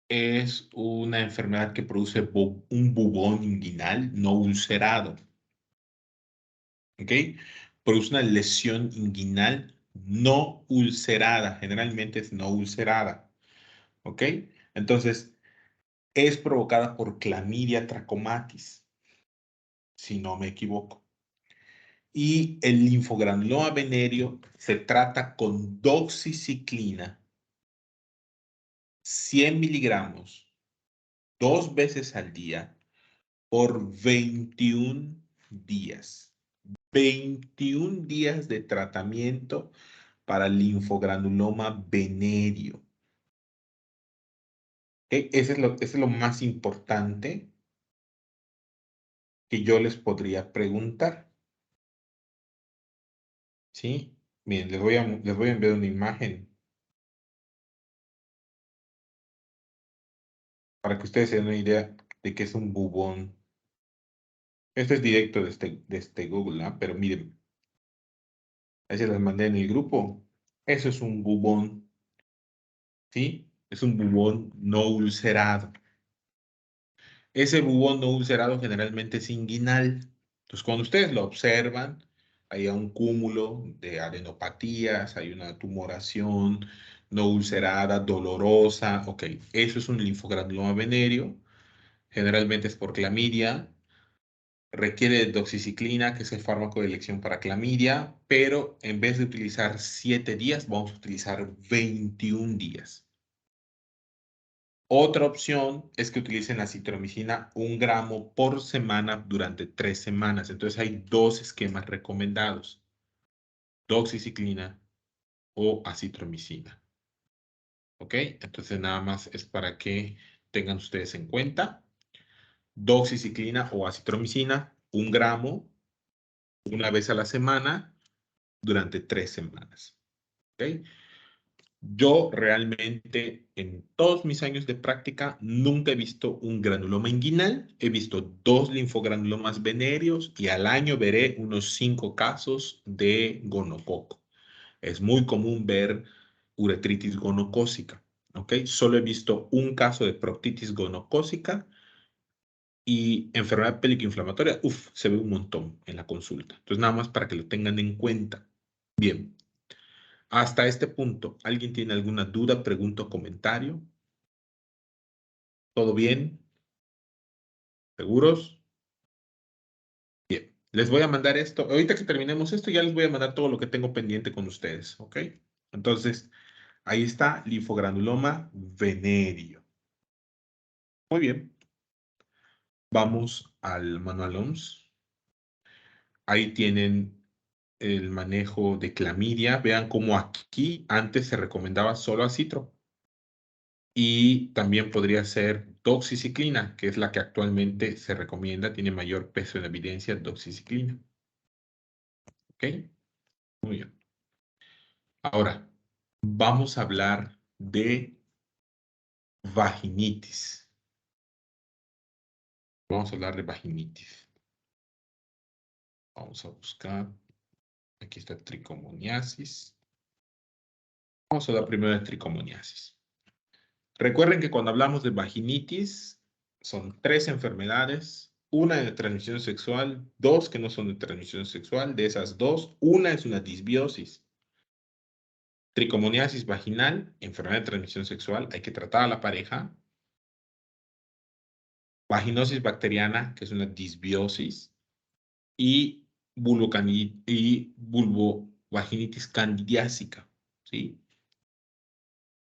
es una enfermedad que produce un bubón inguinal no ulcerado. ¿Ok? Produce una lesión inguinal no ulcerada. Generalmente es no ulcerada. ¿Ok? Entonces, es provocada por Clamidia trachomatis, si no me equivoco. Y el linfogranuloma venéreo se trata con doxiciclina, 100 miligramos, 2 veces al día, por 21 días. 21 días de tratamiento para linfogranuloma venéreo. ¿Ok? Ese es lo más importante que yo les podría preguntar. ¿Sí? Miren, les voy a enviar una imagen para que ustedes se den una idea de qué es un bubón. Esto es directo de este Google, ¿no? Pero miren, Ahí se las mandé en el grupo. Eso es un bubón, ¿sí? Es un bubón no ulcerado. Ese bubón no ulcerado generalmente es inguinal. Entonces, cuando ustedes lo observan, hay un cúmulo de adenopatías, hay una tumoración no ulcerada, dolorosa. Ok, eso es un linfogranuloma venéreo. Generalmente es por clamidia. Requiere de doxiciclina, que es el fármaco de elección para clamidia, pero en vez de utilizar 7 días, vamos a utilizar 21 días. Otra opción es que utilicen acitromicina 1 gramo por semana durante 3 semanas. Entonces hay 2 esquemas recomendados: doxiciclina o acitromicina. ¿Ok? Entonces nada más es para que tengan ustedes en cuenta. Doxiciclina o acitromicina 1 gramo una vez a la semana durante 3 semanas. ¿Ok? Yo realmente en todos mis años de práctica nunca he visto un granuloma inguinal. He visto 2 linfogranulomas venéreos y al año veré unos 5 casos de gonococo. Es muy común ver uretritis gonocócica. ¿Ok? Solo he visto un caso de proctitis gonocócica y enfermedad pélvico-inflamatoria. Uf, se ve un montón en la consulta. Entonces nada más para que lo tengan en cuenta. Bien. Hasta este punto, ¿alguien tiene alguna duda, pregunta o comentario? ¿Todo bien? ¿Seguros? Bien. Les voy a mandar esto. Ahorita que terminemos esto, ya les voy a mandar todo lo que tengo pendiente con ustedes, ¿ok? Entonces, ahí está linfogranuloma venéreo. Muy bien. Vamos al manual OMS. Ahí tienen el manejo de clamidia. Vean cómo aquí antes se recomendaba solo acitro. Y también podría ser doxiciclina, que es la que actualmente se recomienda, tiene mayor peso en evidencia, doxiciclina. ¿Ok? Muy bien. Ahora, vamos a hablar de vaginitis. Vamos a hablar de vaginitis. Vamos a buscar. Aquí está tricomoniasis. Vamos a hablar primero de tricomoniasis. Recuerden que cuando hablamos de vaginitis, son 3 enfermedades, una de transmisión sexual, 2 que no son de transmisión sexual. De esas 2, una es una disbiosis. Tricomoniasis vaginal, enfermedad de transmisión sexual, hay que tratar a la pareja. Vaginosis bacteriana, que es una disbiosis. Y vulvovaginitis candidiásica, ¿sí?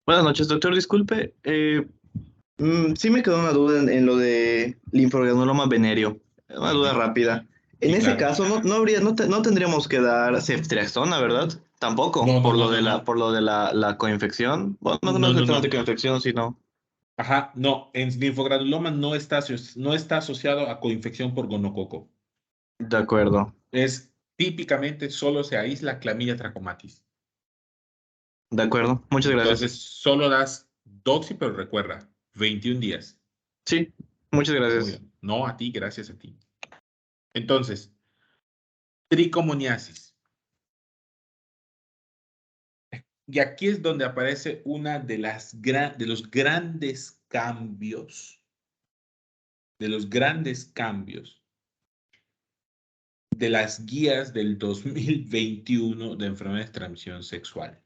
Buenas noches, doctor. Disculpe, sí me quedó una duda en lo de linfogranuloma venéreo. Una duda rápida. En Sí, ese claro. caso, no tendríamos que dar ceftriaxona, ¿verdad? Tampoco, No, no, por no, lo no, de no. por lo de la coinfección. Bueno, no No, es no, exactamente no. coinfección, sino. Ajá, no, en linfogranuloma no está asociado a coinfección por gonococo. De acuerdo, Es típicamente solo se aísla Chlamydia trachomatis. de acuerdo. Muchas gracias. Entonces, solo das doxi, pero recuerda, 21 días. Sí, muchas Muy gracias. bien. No a ti, gracias a ti. Entonces, tricomoniasis. Y aquí es donde aparece una de los grandes cambios, de los grandes cambios de las guías del 2021 de enfermedades de transmisión sexual.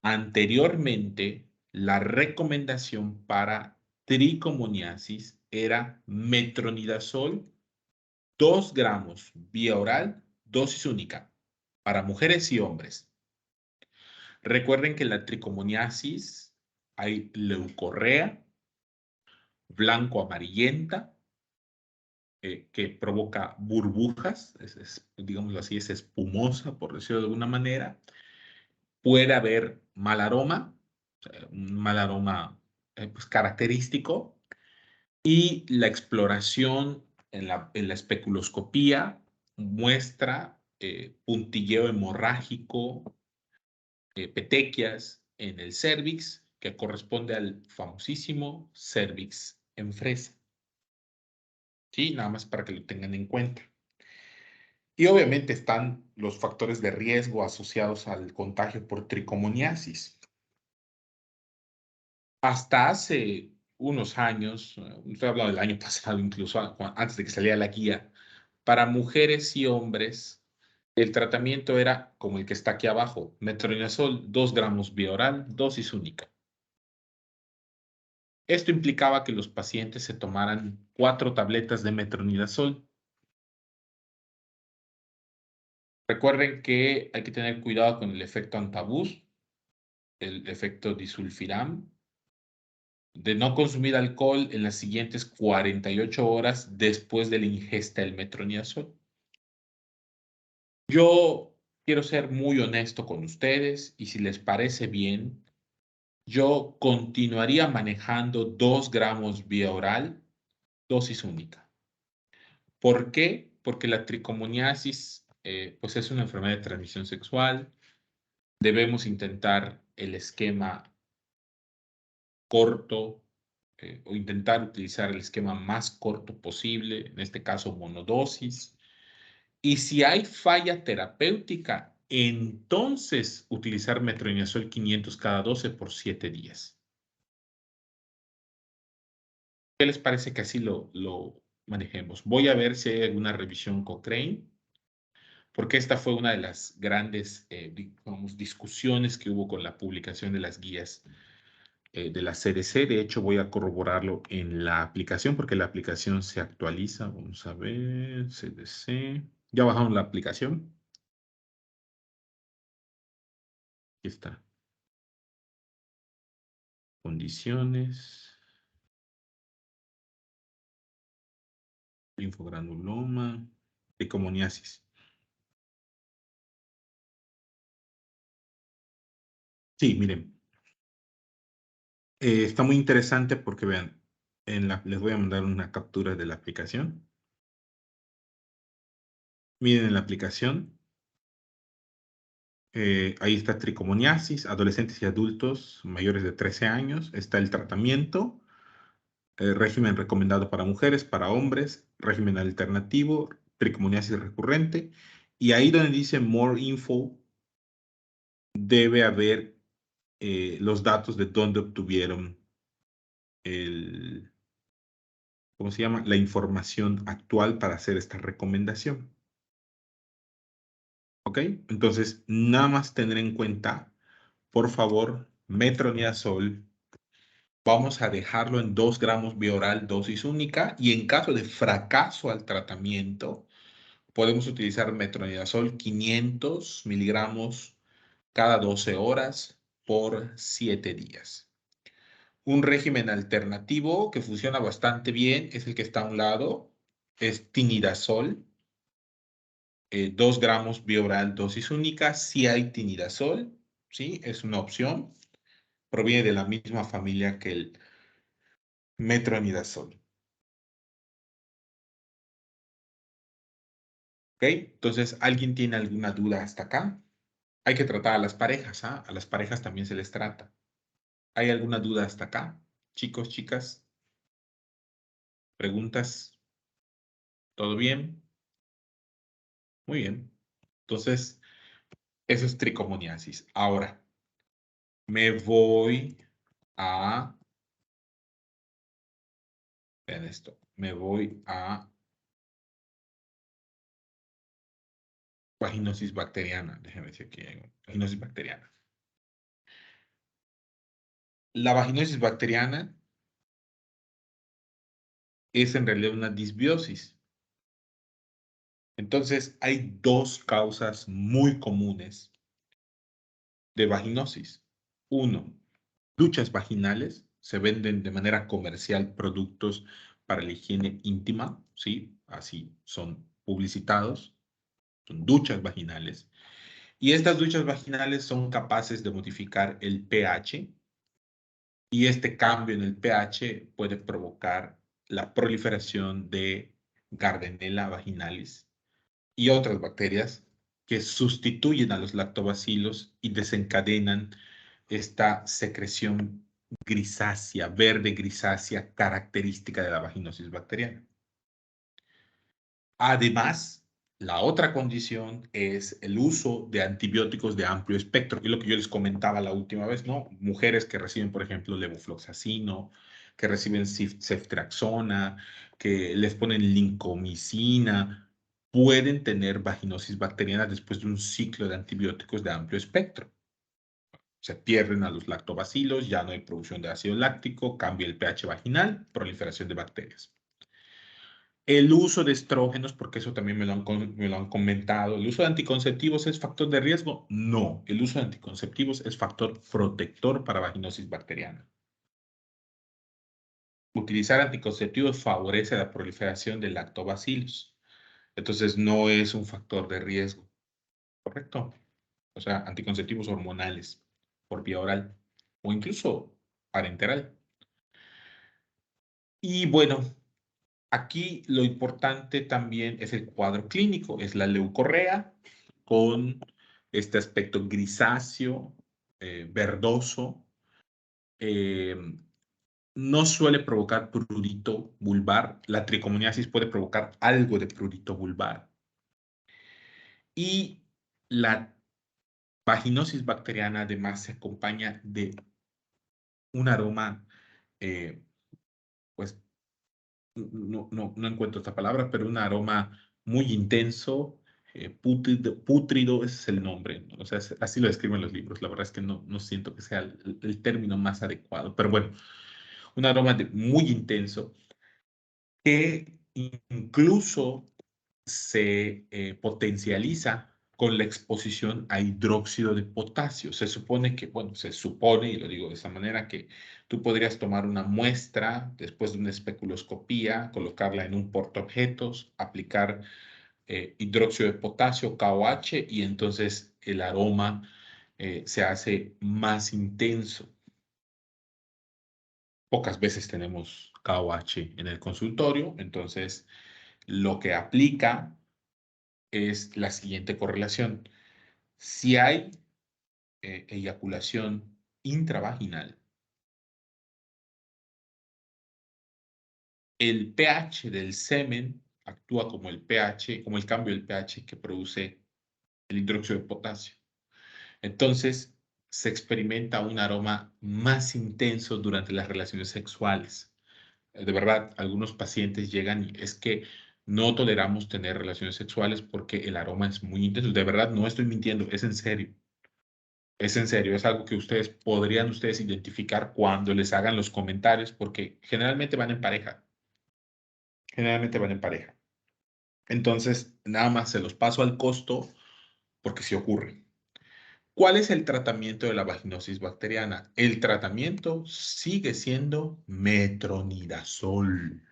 Anteriormente, la recomendación para tricomoniasis era metronidazol 2 gramos vía oral, dosis única, para mujeres y hombres. Recuerden que en la tricomoniasis hay leucorrea blanco-amarillenta, que provoca burbujas, digamos así, es espumosa, por decirlo de alguna manera. Puede haber mal aroma, un mal aroma pues, característico, y la exploración en la especuloscopía muestra puntilleo hemorrágico, petequias en el cérvix, que corresponde al famosísimo cérvix en fresa. Sí, nada más para que lo tengan en cuenta. Y obviamente están los factores de riesgo asociados al contagio por tricomoniasis. Hasta hace unos años, estoy hablando del año pasado, incluso antes de que saliera la guía, para mujeres y hombres, el tratamiento era como el que está aquí abajo, metronidazol 2 gramos vía oral, dosis única. Esto implicaba que los pacientes se tomaran 4 tabletas de metronidazol. Recuerden que hay que tener cuidado con el efecto antabús, el efecto disulfiram, de no consumir alcohol en las siguientes 48 horas después de la ingesta del metronidazol. Yo quiero ser muy honesto con ustedes y si les parece bien, yo continuaría manejando 2 gramos vía oral, dosis única. ¿Por qué? Porque la tricomoniasis pues es una enfermedad de transmisión sexual. Debemos intentar el esquema corto o intentar utilizar el esquema más corto posible, en este caso monodosis. Y si hay falla terapéutica, entonces utilizar metronidazol 500 cada 12 por 7 días. ¿Qué les parece que así lo manejemos? Voy a ver si hay alguna revisión Cochrane, porque esta fue una de las grandes digamos, discusiones que hubo con la publicación de las guías de la CDC. De hecho, voy a corroborarlo en la aplicación, porque la aplicación se actualiza. Vamos a ver, CDC. ¿Ya bajaron la aplicación? Aquí está. Condiciones. Linfogranuloma. Tricomoniasis. Sí, miren. Está muy interesante porque vean, les voy a mandar una captura de la aplicación. Miren en la aplicación. Ahí está tricomoniasis, adolescentes y adultos mayores de 13 años. Está el tratamiento. Régimen recomendado para mujeres, para hombres, régimen alternativo, tricomoniasis recurrente. Y ahí donde dice More Info, debe haber los datos de dónde obtuvieron ¿cómo se llama? La información actual para hacer esta recomendación. ¿Ok? Entonces, nada más tener en cuenta, por favor, metronidazol. Vamos a dejarlo en 2 gramos vía oral, dosis única. Y en caso de fracaso al tratamiento, podemos utilizar metronidazol 500 miligramos cada 12 horas por 7 días. Un régimen alternativo que funciona bastante bien es el que está a un lado, es tinidazol, 2 gramos vía oral, dosis única. Si hay tinidazol, ¿sí? Es una opción. Proviene de la misma familia que el metronidazol. ¿Ok? Entonces, ¿alguien tiene alguna duda hasta acá? Hay que tratar a las parejas, ¿ah? A las parejas también se les trata. ¿Hay alguna duda hasta acá? Chicos, chicas, preguntas, ¿todo bien? Muy bien. Entonces, eso es tricomoniasis. Ahora, me voy a... Vean esto. Me voy a vaginosis bacteriana. Déjenme ver si aquí hay vaginosis bacteriana. La vaginosis bacteriana es en realidad una disbiosis. Entonces, hay 2 causas muy comunes de vaginosis. Uno, duchas vaginales. Se venden de manera comercial productos para la higiene íntima, ¿sí? Así son publicitados. Son duchas vaginales. Y estas duchas vaginales son capaces de modificar el pH. Y este cambio en el pH puede provocar la proliferación de Gardnerella vaginalis y otras bacterias que sustituyen a los lactobacilos y desencadenan esta secreción grisácea, verde grisácea, característica de la vaginosis bacteriana. Además, La otra condición es el uso de antibióticos de amplio espectro, que es lo que yo les comentaba la última vez, ¿no? Mujeres que reciben, por ejemplo, levofloxacino, que reciben ceftriaxona, que les ponen lincomicina, pueden tener vaginosis bacteriana después de un ciclo de antibióticos de amplio espectro. Se pierden a los lactobacilos, ya no hay producción de ácido láctico, cambia el pH vaginal, proliferación de bacterias. El uso de estrógenos, porque eso también me lo han comentado, ¿el uso de anticonceptivos es factor de riesgo? No, el uso de anticonceptivos es factor protector para vaginosis bacteriana. Utilizar anticonceptivos favorece la proliferación de lactobacilos. Entonces no es un factor de riesgo, ¿correcto? O sea, anticonceptivos hormonales por vía oral o incluso parenteral. Y bueno, aquí lo importante también es el cuadro clínico, es la leucorrea con este aspecto grisáceo, verdoso. No suele provocar prurito vulvar. La tricomoniasis puede provocar algo de prurito vulvar. Y la vaginosis bacteriana además se acompaña de un aroma, pues no encuentro esta palabra, pero un aroma muy intenso, pútrido, ese es el nombre, ¿no? O sea, así lo describen los libros. La verdad es que no siento que sea el término más adecuado, pero bueno, un aroma muy intenso que incluso se potencializa con la exposición a hidróxido de potasio. Se supone que, bueno, se supone, y lo digo de esa manera, que tú podrías tomar una muestra después de una especuloscopía, colocarla en un portaobjetos, aplicar hidróxido de potasio, KOH, y entonces el aroma se hace más intenso. Pocas veces tenemos KOH en el consultorio, entonces lo que aplica es la siguiente correlación. Si hay eyaculación intravaginal, el pH del semen actúa como el pH, como el cambio del pH que produce el hidróxido de potasio. Entonces, se experimenta un aroma más intenso durante las relaciones sexuales. De verdad, algunos pacientes llegan y es que no toleramos tener relaciones sexuales porque el aroma es muy intenso. De verdad, no estoy mintiendo, es en serio. Es en serio, es algo que podrían identificar cuando les hagan los comentarios, porque generalmente van en pareja. Generalmente van en pareja. Entonces, nada más se los paso al costo porque sí ocurre. ¿Cuál es el tratamiento de la vaginosis bacteriana? El tratamiento sigue siendo metronidazol.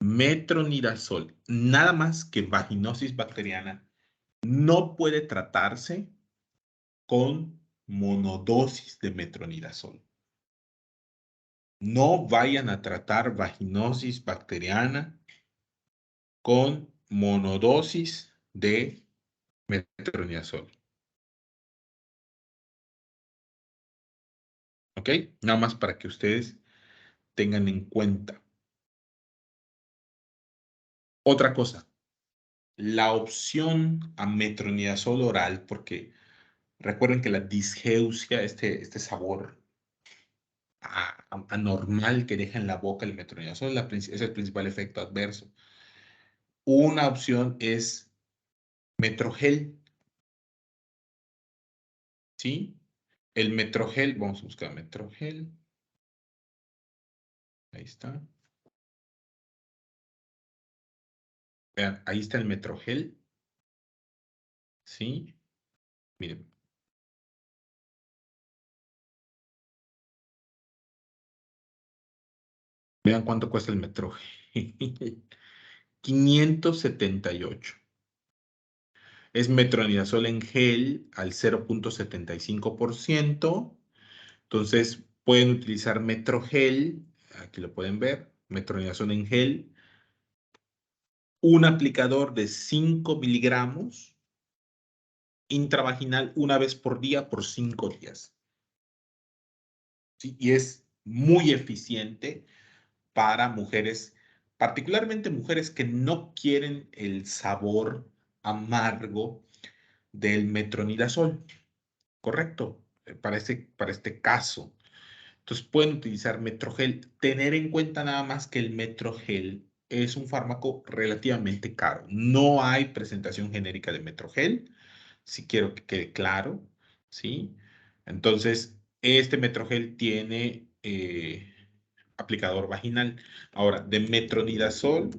Metronidazol. Nada más que vaginosis bacteriana no puede tratarse con monodosis de metronidazol. No vayan a tratar vaginosis bacteriana con monodosis de metronidazol. ¿Ok? Nada más para que ustedes tengan en cuenta. Otra cosa, la opción a metronidazol oral, porque recuerden que la disgeusia, este sabor anormal que deja en la boca el metronidazol es el principal efecto adverso. Una opción es Metrogel, ¿sí? El Metrogel, vamos a buscar Metrogel. Ahí está. Vean, ahí está el Metrogel. ¿Sí? Miren. Vean cuánto cuesta el Metrogel. 578. Es metronidazol en gel al 0.75%. Entonces, pueden utilizar Metrogel. Aquí lo pueden ver. Metronidazol en gel. Un aplicador de 5 miligramos intravaginal una vez por día por 5 días. ¿Sí? Y es muy eficiente para mujeres particularmente mujeres que no quieren el sabor amargo del metronidazol, ¿correcto? Para este caso. Entonces pueden utilizar Metrogel. Tener en cuenta nada más que el Metrogel es un fármaco relativamente caro. No hay presentación genérica de Metrogel, si quiero que quede claro, ¿sí? Entonces, este Metrogel tiene aplicador vaginal. Ahora, de metronidazol,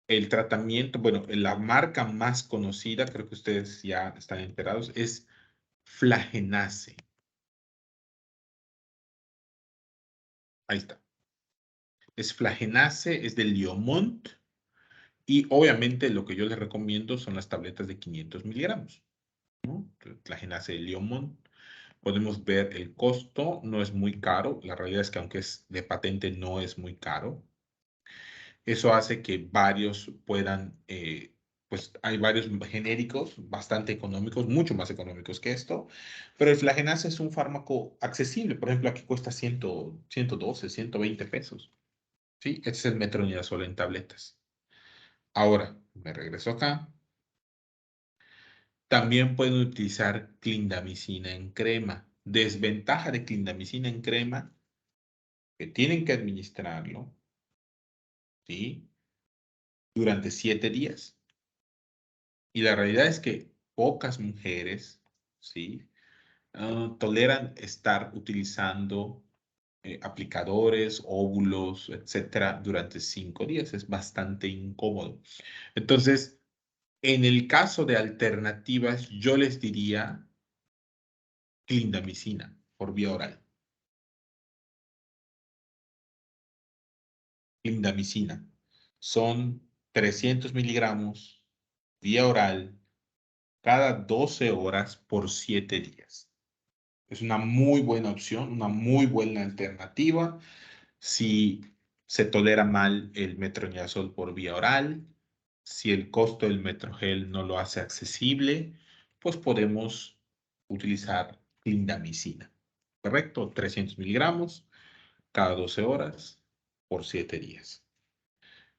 el tratamiento, bueno, la marca más conocida, creo que ustedes ya están enterados, es Flagenace. Ahí está. Es Flagenace, es de Liomont. Y obviamente lo que yo les recomiendo son las tabletas de 500 miligramos, ¿no? Flagenace de Liomont. Podemos ver el costo, no es muy caro. La realidad es que aunque es de patente, no es muy caro. Eso hace que varios puedan, pues hay varios genéricos bastante económicos, mucho más económicos que esto, pero el Flagenace es un fármaco accesible. Por ejemplo, aquí cuesta 112, 120 pesos. ¿Sí? Este es el metronidazol en tabletas. Ahora, me regreso acá. También pueden utilizar clindamicina en crema. Desventaja de clindamicina en crema, que tienen que administrarlo, ¿sí? Durante 7 días. Y la realidad es que pocas mujeres, ¿sí? Toleran estar utilizando aplicadores, óvulos, etcétera, durante 5 días. Es bastante incómodo. Entonces, en el caso de alternativas, yo les diría clindamicina por vía oral. Clindamicina. Son 300 miligramos vía oral cada 12 horas por 7 días. Es una muy buena opción, una muy buena alternativa. Si se tolera mal el metronidazol por vía oral, si el costo del Metrogel no lo hace accesible, pues podemos utilizar clindamicina. ¿Correcto? 300 miligramos cada 12 horas por 7 días.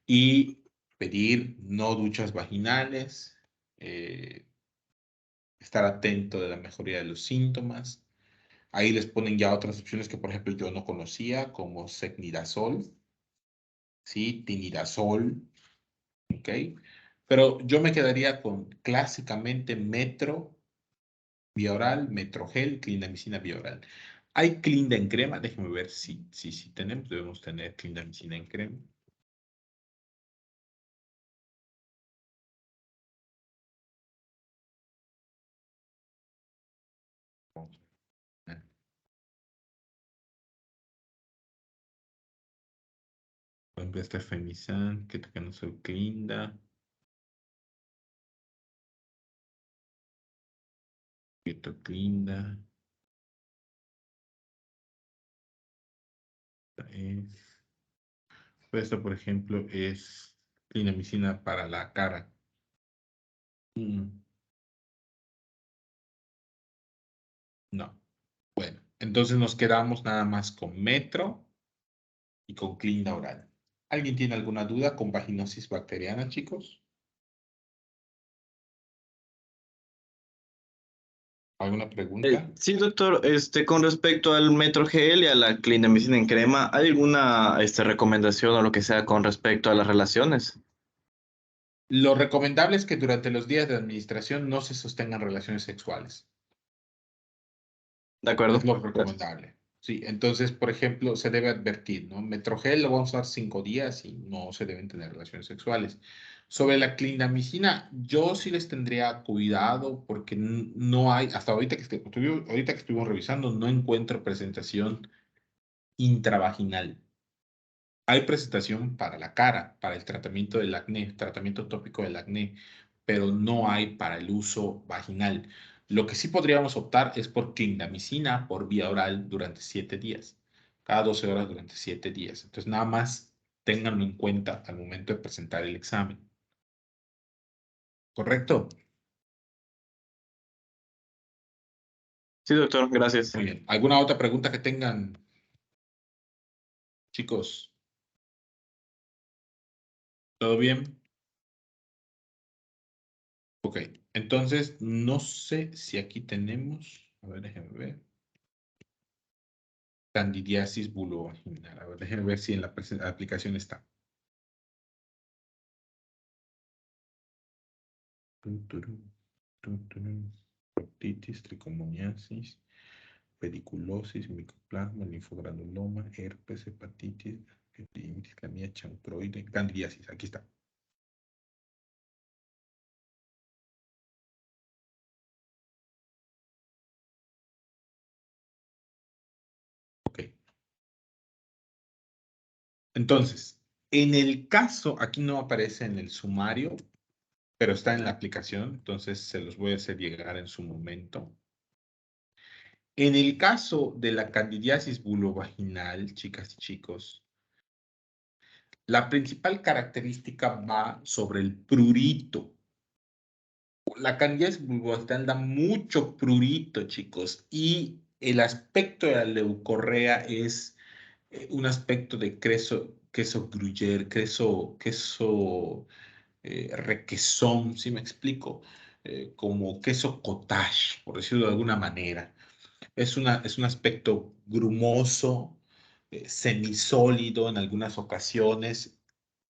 Y pedir no duchas vaginales, estar atento de la mejoría de los síntomas. Ahí les ponen ya otras opciones que, por ejemplo, yo no conocía, como secnidazol, ¿sí? Tinidazol, ¿ok? Pero yo me quedaría con clásicamente Metro vía oral, Metrogel, clindamicina vía oral. Hay clinda en crema, déjenme ver si tenemos, debemos tener clindamicina en crema. Por ejemplo, este Femisan, que no soy clinda. Esto clinda. Es, esto, por ejemplo, es clindamicina para la cara. No. Bueno, entonces nos quedamos nada más con Metro y con clinda oral. ¿Alguien tiene alguna duda con vaginosis bacteriana, chicos? ¿Alguna pregunta? Sí, doctor, con respecto al Metrogel y a la clindamicina en crema, ¿hay alguna recomendación o lo que sea con respecto a las relaciones? Lo recomendable es que durante los días de administración no se sostengan relaciones sexuales. De acuerdo. Es lo Gracias. recomendable. Sí, entonces, por ejemplo, se debe advertir, ¿no? Metrogel lo vamos a usar 5 días y no se deben tener relaciones sexuales. Sobre la clindamicina, yo sí les tendría cuidado porque no hay, hasta ahorita ahorita que estuvimos revisando, no encuentro presentación intravaginal. Hay presentación para la cara, para el tratamiento del acné, tratamiento tópico del acné, pero no hay para el uso vaginal. Lo que sí podríamos optar es por clindamicina por vía oral durante 7 días, cada 12 horas durante 7 días. Entonces, nada más ténganlo en cuenta al momento de presentar el examen. ¿Correcto? Sí, doctor, gracias. Muy bien. ¿Alguna otra pregunta que tengan, chicos? ¿Todo bien? Ok, entonces no sé si aquí tenemos, a ver, déjenme ver. Candidiasis vulvovaginal. A ver, déjenme ver si en la aplicación está. Proctitis, tricomoniasis, pediculosis, micoplasma, linfogranuloma, herpes, hepatitis, clamia, chancroide, candidiasis. Aquí está. Ok. Entonces, en el caso, aquí no aparece en el sumario, pero está en la aplicación, entonces se los voy a hacer llegar en su momento. En el caso de la candidiasis vulvovaginal, chicas y chicos, la principal característica va sobre el prurito. La candidiasis vulvovaginal da mucho prurito, chicos, y el aspecto de la leucorrea es un aspecto de queso gruyere, queso requesón, ¿sí me explico? Como queso cottage, por decirlo de alguna manera. Es un aspecto grumoso, semisólido en algunas ocasiones,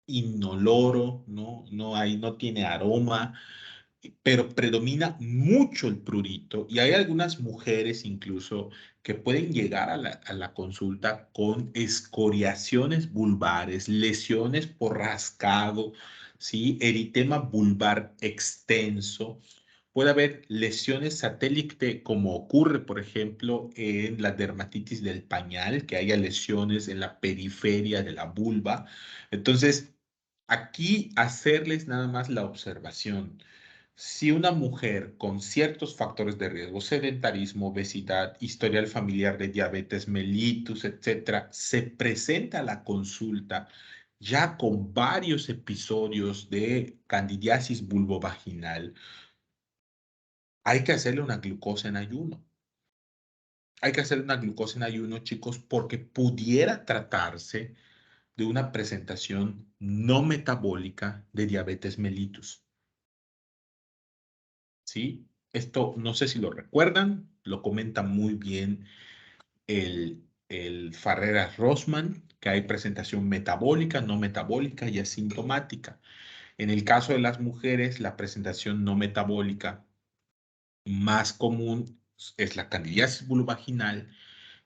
inoloro, ¿no? No tiene aroma, pero predomina mucho el prurito y hay algunas mujeres incluso que pueden llegar a la consulta con escoriaciones vulvares, lesiones por rascado, ¿sí? Eritema vulvar extenso. Puede haber lesiones satélite, como ocurre, por ejemplo, en la dermatitis del pañal, que haya lesiones en la periferia de la vulva. Entonces, aquí hacerles nada más la observación. Si una mujer con ciertos factores de riesgo, sedentarismo, obesidad, historial familiar de diabetes mellitus, etcétera, se presenta a la consulta ya con varios episodios de candidiasis vulvovaginal, hay que hacerle una glucosa en ayuno. Hay que hacerle una glucosa en ayuno, chicos, porque pudiera tratarse de una presentación no metabólica de diabetes mellitus. ¿Sí? Esto no sé si lo recuerdan, lo comenta muy bien el Farreras-Rosman, que hay presentación metabólica, no metabólica y asintomática. En el caso de las mujeres, la presentación no metabólica más común es la candidiasis vulvovaginal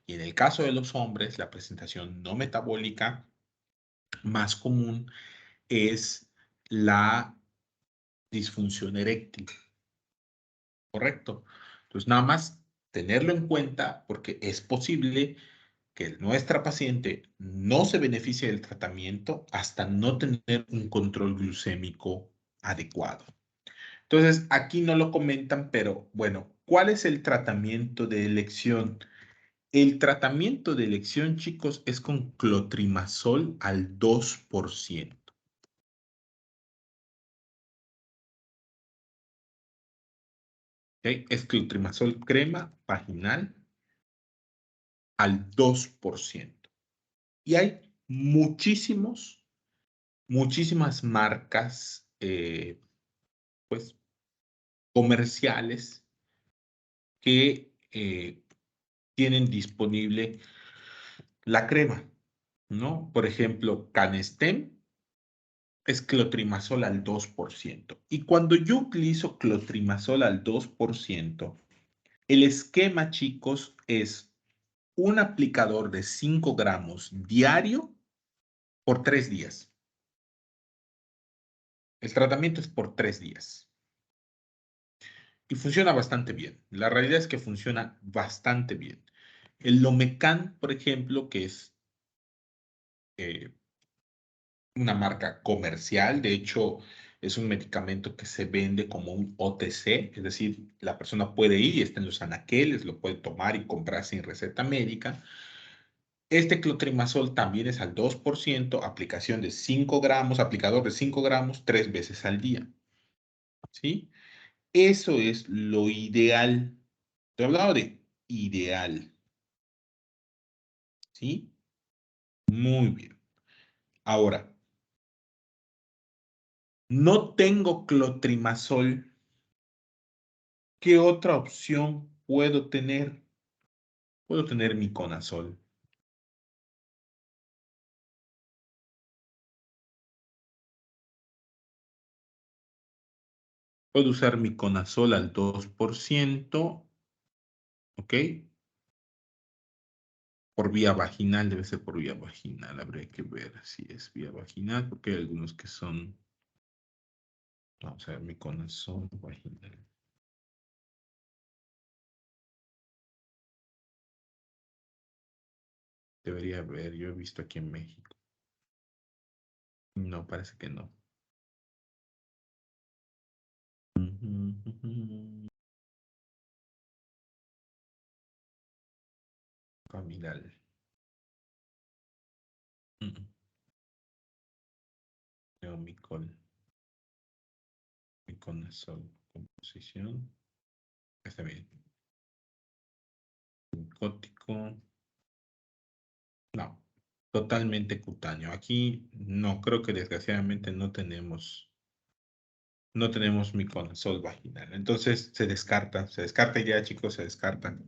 y en el caso de los hombres, la presentación no metabólica más común es la disfunción eréctil. Correcto. Entonces, nada más tenerlo en cuenta porque es posible que nuestra paciente no se beneficie del tratamiento hasta no tener un control glucémico adecuado. Entonces, aquí no lo comentan, pero bueno, ¿cuál es el tratamiento de elección? El tratamiento de elección, chicos, es con clotrimazol al 2%. ¿Ok? Es clotrimazol crema vaginal al 2%. Y hay muchísimas marcas, pues, comerciales que tienen disponible la crema, ¿no? Por ejemplo, Canestem es clotrimazol al 2%. Y cuando yo utilizo clotrimazol al 2%, el esquema, chicos, es un aplicador de 5 gramos diario por 3 días. El tratamiento es por 3 días. Y funciona bastante bien. La realidad es que funciona bastante bien. El Lomecan, por ejemplo, que es eh, una marca comercial, de hecho, es un medicamento que se vende como un OTC, es decir, la persona puede ir y está en los anaqueles, lo puede tomar y comprar sin receta médica. Este clotrimazol también es al 2%, aplicación de 5 gramos, aplicador de 5 gramos, 3 veces al día. ¿Sí? Eso es lo ideal. Te he hablado de ideal. ¿Sí? Muy bien. Ahora, No tengo clotrimazol. ¿Qué otra opción puedo tener? Puedo tener miconazol. Puedo usar miconazol al 2%, ¿ok? Por vía vaginal, debe ser por vía vaginal. Habría que ver si es vía vaginal, porque hay algunos que son... Vamos a ver, miconazol vaginal. Debería haber, yo he visto aquí en México. No, parece que no. Camiral. Neomicol. Miconazol. Composición. Está bien. Micótico. No. Totalmente cutáneo. Aquí no, creo que desgraciadamente no tenemos miconazol vaginal. Entonces se descarta ya, chicos, se descarta.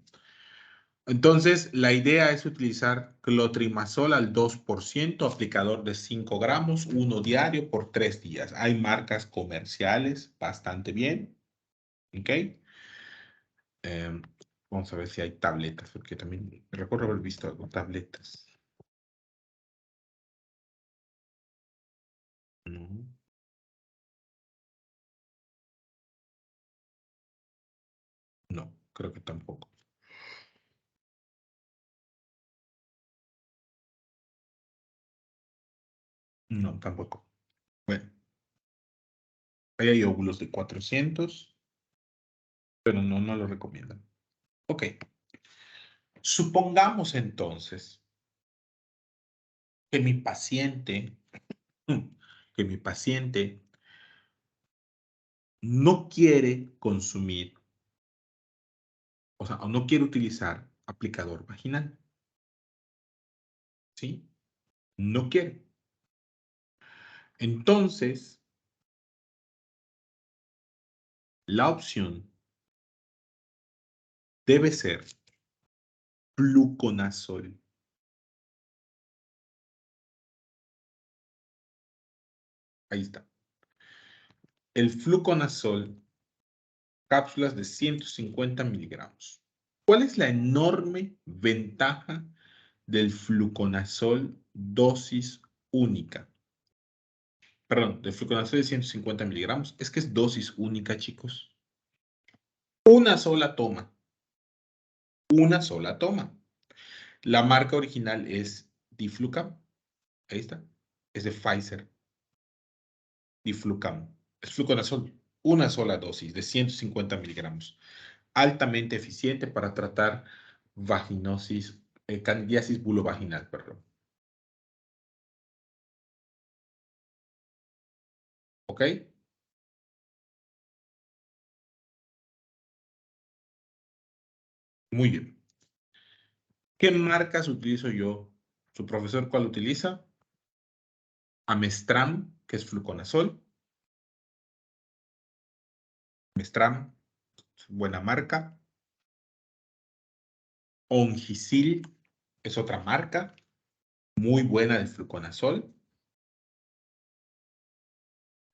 Entonces, la idea es utilizar clotrimazol al 2%, aplicador de 5 gramos, uno diario por 3 días. Hay marcas comerciales bastante bien. ¿Ok? Vamos a ver si hay tabletas, porque también recuerdo haber visto algo, tabletas. No, no, creo que tampoco. No, tampoco. Bueno, ahí hay óvulos de 400, pero no lo recomiendan. Ok. Supongamos entonces que mi paciente, que mi paciente no quiere consumir, o sea, o no quiere utilizar aplicador vaginal. ¿Sí? No quiere. Entonces, la opción debe ser fluconazol. Ahí está. El fluconazol, cápsulas de 150 miligramos. ¿Cuál es la enorme ventaja del fluconazol dosis única? Perdón, del fluconazol de 150 miligramos. Es que es dosis única, chicos. Una sola toma. Una sola toma. La marca original es Diflucam. Ahí está. Es de Pfizer. Diflucam. Es fluconazol. Una sola dosis de 150 miligramos. Altamente eficiente para tratar vaginosis, candidiasis bulovaginal, perdón. ¿Ok? Muy bien. ¿Qué marcas utilizo yo? ¿Su profesor cuál utiliza? Amestram, que es fluconazol. Amestram, buena marca. Ongisil es otra marca muy buena de fluconazol.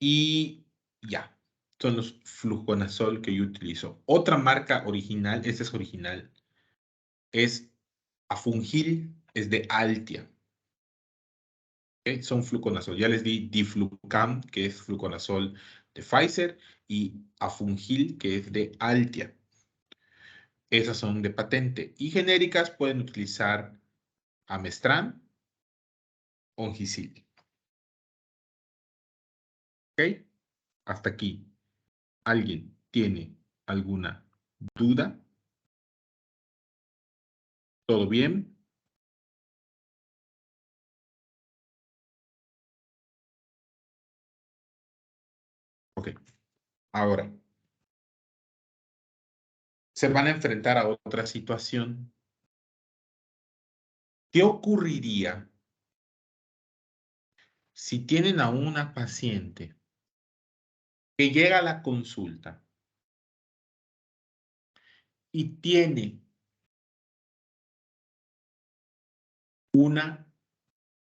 Y ya, son los fluconazol que yo utilizo. Otra marca original, esta es original, es Afungil, es de Altia. ¿Ok? Son fluconazol. Ya les di Diflucam, que es fluconazol de Pfizer, y Afungil, que es de Altia. Esas son de patente. Y genéricas pueden utilizar Amestran, Ongisil. ¿Ok? Hasta aquí. ¿Alguien tiene alguna duda? ¿Todo bien? Ok. Ahora, se van a enfrentar a otra situación. ¿Qué ocurriría si tienen a una paciente que llega a la consulta y tiene una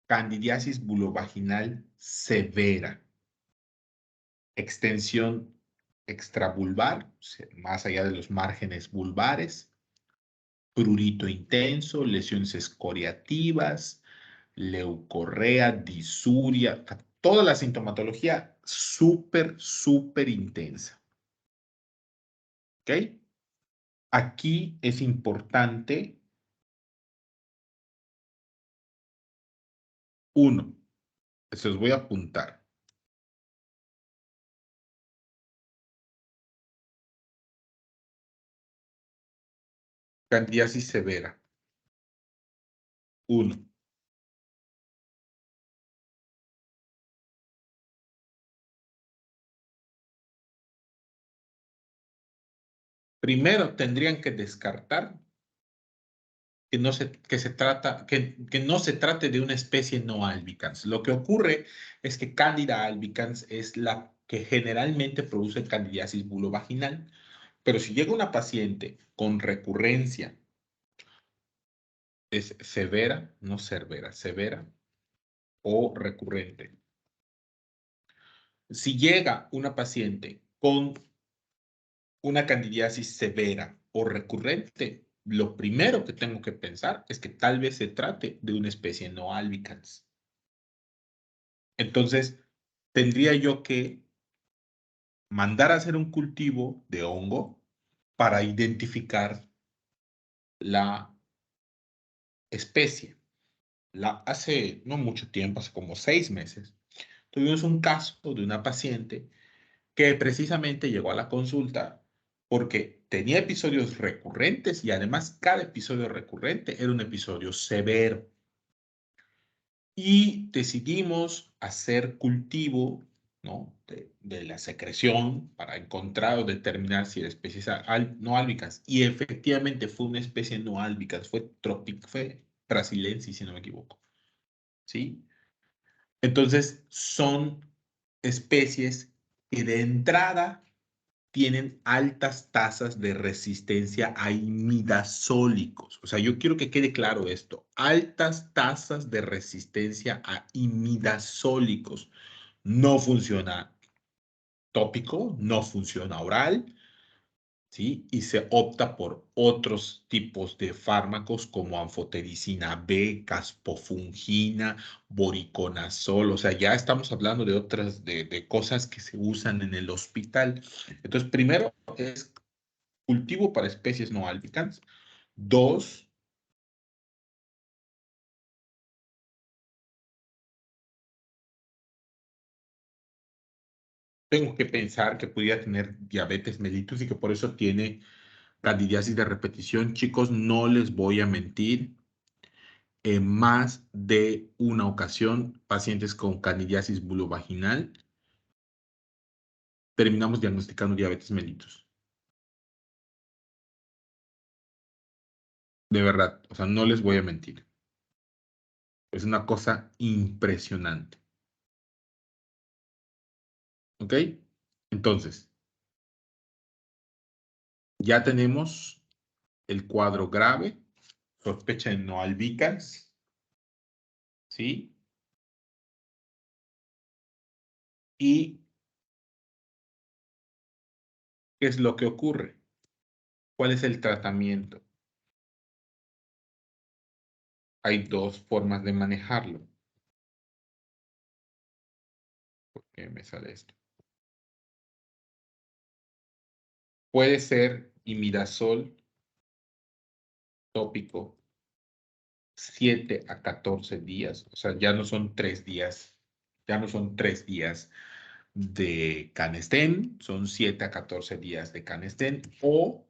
candidiasis bulovaginal severa, extensión extravulvar, más allá de los márgenes vulvares, prurito intenso, lesiones escoriativas, leucorrea, disuria, toda la sintomatología súper intensa. ¿Ok? Aquí es importante, uno, se los voy a apuntar. Candidiasis severa. 1. Primero tendrían que descartar que no se trate de una especie no albicans. Lo que ocurre es que Candida albicans es la que generalmente produce candidiasis bulovaginal, pero si llega una paciente con recurrencia, es severa, no severa, severa o recurrente. Si llega una paciente con una candidiasis severa o recurrente, lo primero que tengo que pensar es que tal vez se trate de una especie no albicans. Entonces, tendría yo que mandar a hacer un cultivo de hongo para identificar la especie. Hace no mucho tiempo, hace como 6 meses, tuvimos un caso de una paciente que precisamente llegó a la consulta porque tenía episodios recurrentes y además cada episodio recurrente era un episodio severo. Y decidimos hacer cultivo, ¿no?, de la secreción para encontrar o determinar si era especies no álbicas. Y efectivamente fue una especie no álbicas, fue brasilensis, si no me equivoco. ¿Sí? Entonces, son especies que de entrada tienen altas tasas de resistencia a imidazólicos. O sea, yo quiero que quede claro esto. Altas tasas de resistencia a imidazólicos. No funciona tópico, no funciona oral, ¿sí? Y se opta por otros tipos de fármacos como anfotericina B, caspofungina, voriconazol. O sea, ya estamos hablando de otras, de cosas que se usan en el hospital. Entonces, primero es cultivo para especies no albicans. 2, tengo que pensar que pudiera tener diabetes mellitus y que por eso tiene candidiasis de repetición. Chicos, no les voy a mentir. En más de una ocasión, pacientes con candidiasis bulovaginal, terminamos diagnosticando diabetes mellitus. De verdad, o sea, no les voy a mentir. Es una cosa impresionante. ¿Ok? Entonces, ya tenemos el cuadro grave, sospecha de no albicans, ¿sí? ¿Y qué es lo que ocurre? ¿Cuál es el tratamiento? Hay 2 formas de manejarlo. ¿Por qué me sale esto? Puede ser imidazol tópico 7 a 14 días, o sea, ya no son 3 días, ya no son 3 días de Canesten, son 7 a 14 días de Canesten o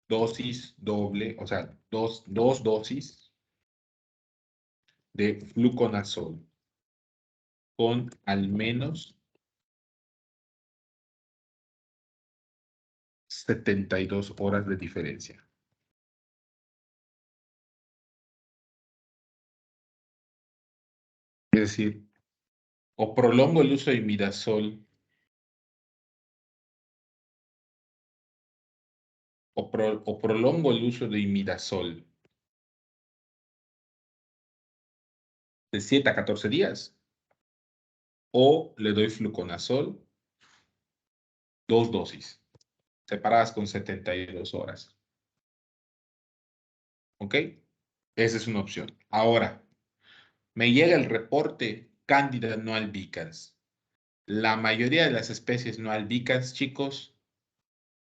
dosis doble, o sea, dos dosis de fluconazol con al menos 72 horas de diferencia. Es decir, o prolongo el uso de imidazol, o prolongo el uso de imidazol de 7 a 14 días, o le doy fluconazol, 2 dosis, separadas con 72 horas. ¿Ok? Esa es una opción. Ahora, me llega el reporte Candida no albicans. La mayoría de las especies no albicans, chicos,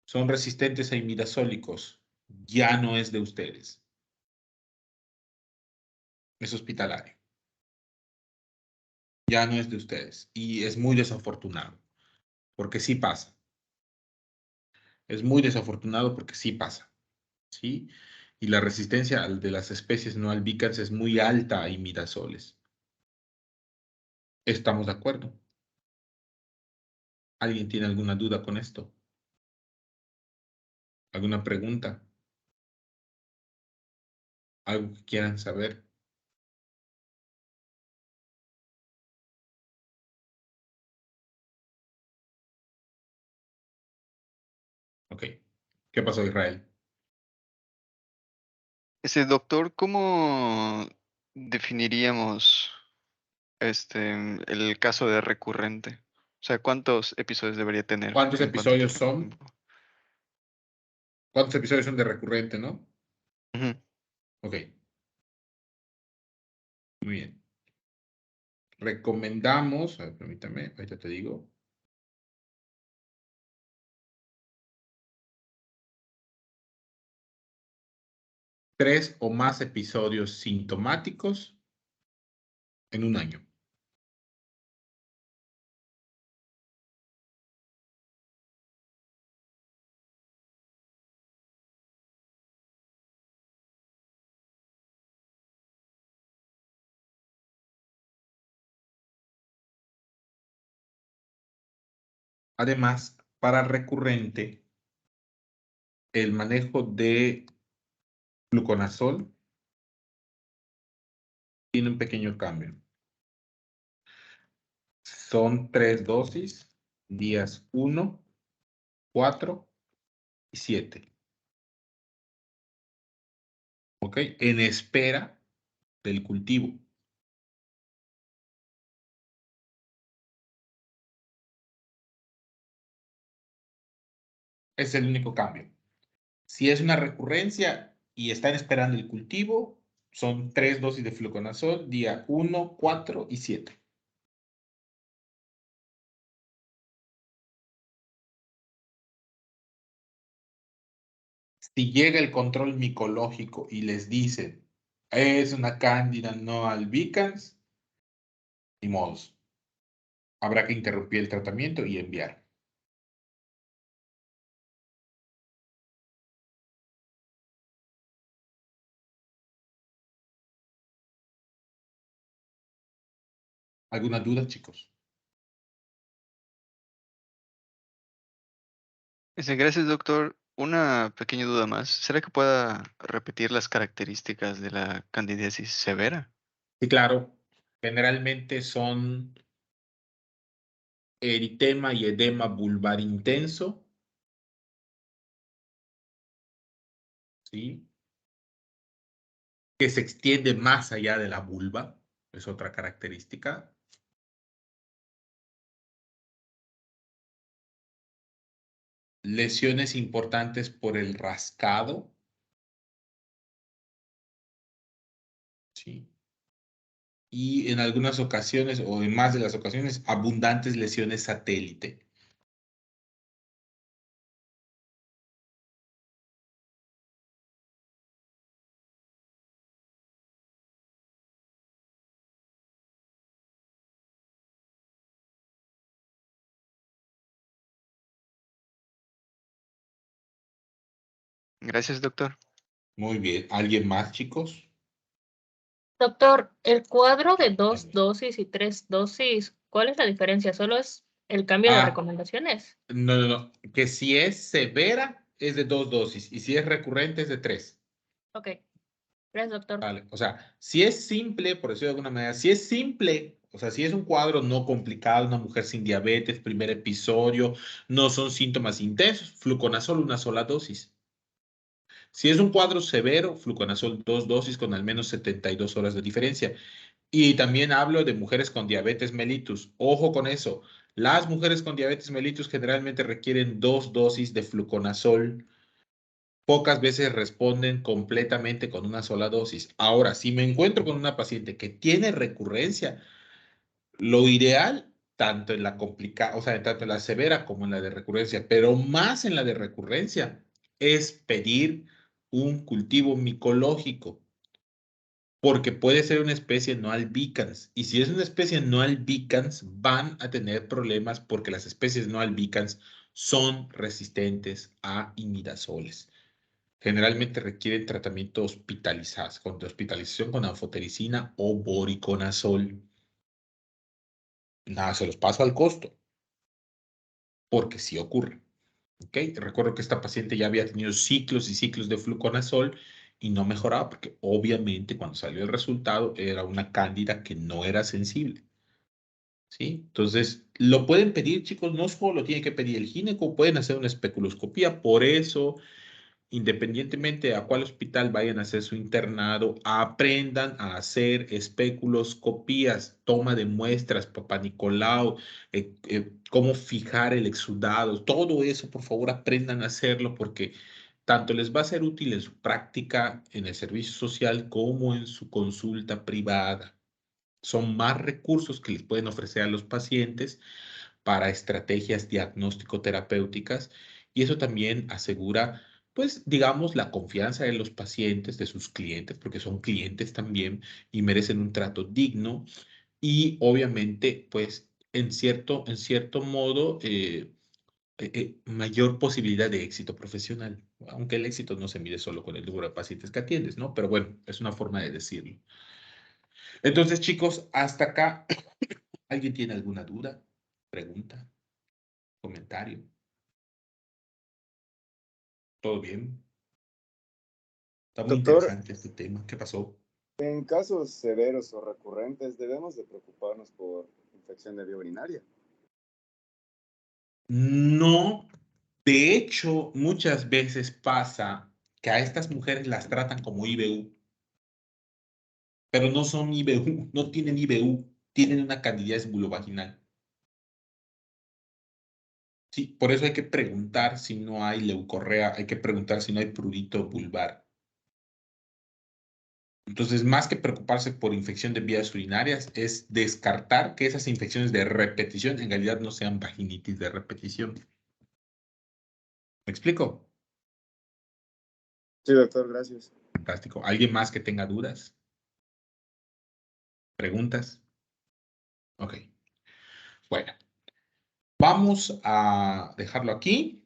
son resistentes a imidazólicos. Ya no es de ustedes. Es hospitalario. Ya no es de ustedes. Y es muy desafortunado, porque sí pasa. Es muy desafortunado porque sí pasa. ¿Sí? Y la resistencia de las especies no albicans es muy alta a imidazoles. ¿Estamos de acuerdo? ¿Alguien tiene alguna duda con esto? ¿Alguna pregunta? ¿Algo que quieran saber? Ok. ¿Qué pasó, Israel? Doctor, ¿cómo definiríamos el caso de recurrente? O sea, ¿cuántos episodios debería tener ¿Cuántos en cuanto a episodios son? tiempo? ¿Cuántos episodios son de recurrente, no? Ujú. Ok. Muy bien. Recomendamos, a ver, permítame, ahorita te digo. Tres o más episodios sintomáticos en un año. Además, para recurrente, el manejo de fluconazol tiene un pequeño cambio. Son 3 dosis, días 1, 4 y 7. ¿Ok? En espera del cultivo. Es el único cambio. Si es una recurrencia y están esperando el cultivo, son 3 dosis de fluconazol, día 1, 4 y 7. Si llega el control micológico y les dicen, es una cándida no albicans, ni modos. Habrá que interrumpir el tratamiento y enviar. ¿Alguna duda, chicos? Gracias, doctor. Una pequeña duda más. ¿Será que pueda repetir las características de la candidiasis severa? Sí, claro. Generalmente son eritema y edema vulvar intenso. ¿Sí? Que se extiende más allá de la vulva. Es otra característica. Lesiones importantes por el rascado. ¿Sí? Y en algunas ocasiones, o en más de las ocasiones, abundantes lesiones satélite. Gracias, doctor. Muy bien. ¿Alguien más, chicos? Doctor, el cuadro de 2 dosis y 3 dosis, ¿cuál es la diferencia? ¿Solo es el cambio de Ah, recomendaciones? no. Que si es severa, es de 2 dosis. Y si es recurrente, es de 3. Ok, gracias, doctor. Vale. O sea, si es simple, por decirlo de alguna manera, si es simple, O sea, si es un cuadro no complicado, una mujer sin diabetes, primer episodio, no son síntomas intensos, fluconazol una sola dosis. Si es un cuadro severo, fluconazol 2 dosis con al menos 72 horas de diferencia. Y también hablo de mujeres con diabetes mellitus. Ojo con eso. Las mujeres con diabetes mellitus generalmente requieren 2 dosis de fluconazol. Pocas veces responden completamente con una sola dosis. Ahora, si me encuentro con una paciente que tiene recurrencia, lo ideal, tanto en la complicada, o sea, tanto en la severa como en la de recurrencia, pero más en la de recurrencia, es pedir un cultivo micológico, porque puede ser una especie no albicans. Y si es una especie no albicans, van a tener problemas porque las especies no albicans son resistentes a imidazoles. Generalmente requieren tratamiento hospitalizados, con hospitalización con anfotericina o voriconazol. Nada, se los paso al costo, porque sí ocurre. ¿Ok? Recuerdo que esta paciente ya había tenido ciclos y ciclos de fluconazol y no mejoraba, porque obviamente cuando salió el resultado era una cándida que no era sensible. ¿Sí? Entonces, lo pueden pedir, chicos, no solo lo tiene que pedir el gineco, pueden hacer una especuloscopía. Por eso, independientemente a cuál hospital vayan a hacer su internado, aprendan a hacer especuloscopías, toma de muestras, Papá Nicolau, cómo fijar el exudado, todo eso, por favor, aprendan a hacerlo porque tanto les va a ser útil en su práctica en el servicio social como en su consulta privada. Son más recursos que les pueden ofrecer a los pacientes para estrategias diagnóstico-terapéuticas y eso también asegura, pues, digamos, la confianza de los pacientes, de sus clientes, porque son clientes también y merecen un trato digno y obviamente, pues, en cierto modo, mayor posibilidad de éxito profesional, aunque el éxito no se mide solo con el número de pacientes que atiendes, ¿no? Pero bueno, es una forma de decirlo. Entonces, chicos, hasta acá, ¿alguien tiene alguna duda, pregunta, comentario? ¿Todo bien? Está muy Doctor, interesante este tema. ¿Qué pasó? en casos severos o recurrentes debemos de preocuparnos por infección de vía urinaria. No, de hecho, muchas veces pasa que a estas mujeres las tratan como IBU, pero no son IBU, no tienen IBU, tienen una candidiasis bulovaginal. Sí, por eso hay que preguntar si no hay leucorrea, hay que preguntar si no hay prurito vulvar. Entonces, más que preocuparse por infección de vías urinarias, es descartar que esas infecciones de repetición en realidad no sean vaginitis de repetición. ¿Me explico? Sí, doctor, gracias. Fantástico. ¿Alguien más que tenga dudas? ¿Preguntas? Ok. Bueno, vamos a dejarlo aquí.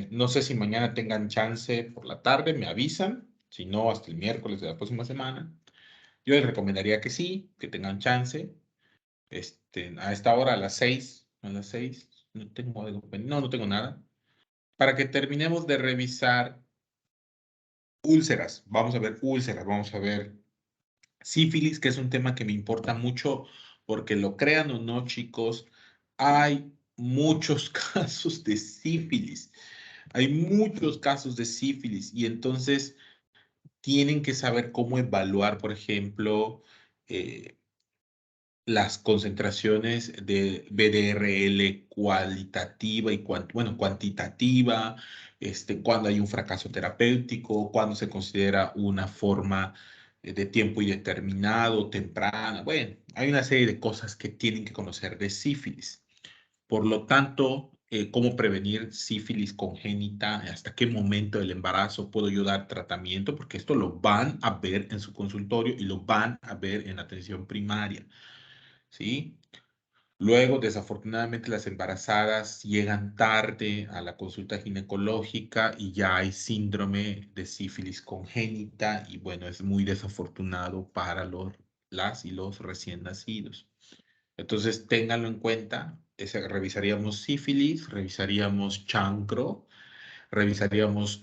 No sé si mañana tengan chance por la tarde, me avisan. Si no, hasta el miércoles de la próxima semana. Yo les recomendaría que sí, que tengan chance. A esta hora, a las 6, no tengo algo no tengo nada. Para que terminemos de revisar úlceras. Vamos a ver úlceras, vamos a ver sífilis, que es un tema que me importa mucho, porque lo crean o no, chicos, hay muchos casos de sífilis. Hay muchos casos de sífilis y entonces tienen que saber cómo evaluar, por ejemplo, las concentraciones de BDRL cualitativa y cuantitativa, cuando hay un fracaso terapéutico, cuando se considera una forma de tiempo indeterminado, temprana. Bueno, hay una serie de cosas que tienen que conocer de sífilis. Por lo tanto, cómo prevenir sífilis congénita, hasta qué momento del embarazo puedo yo dar tratamiento, porque esto lo van a ver en su consultorio y lo van a ver en atención primaria. ¿Sí? Luego, desafortunadamente, las embarazadas llegan tarde a la consulta ginecológica y ya hay síndrome de sífilis congénita y bueno, es muy desafortunado para las y los recién nacidos. Entonces, ténganlo en cuenta. Revisaríamos sífilis, revisaríamos chancro, revisaríamos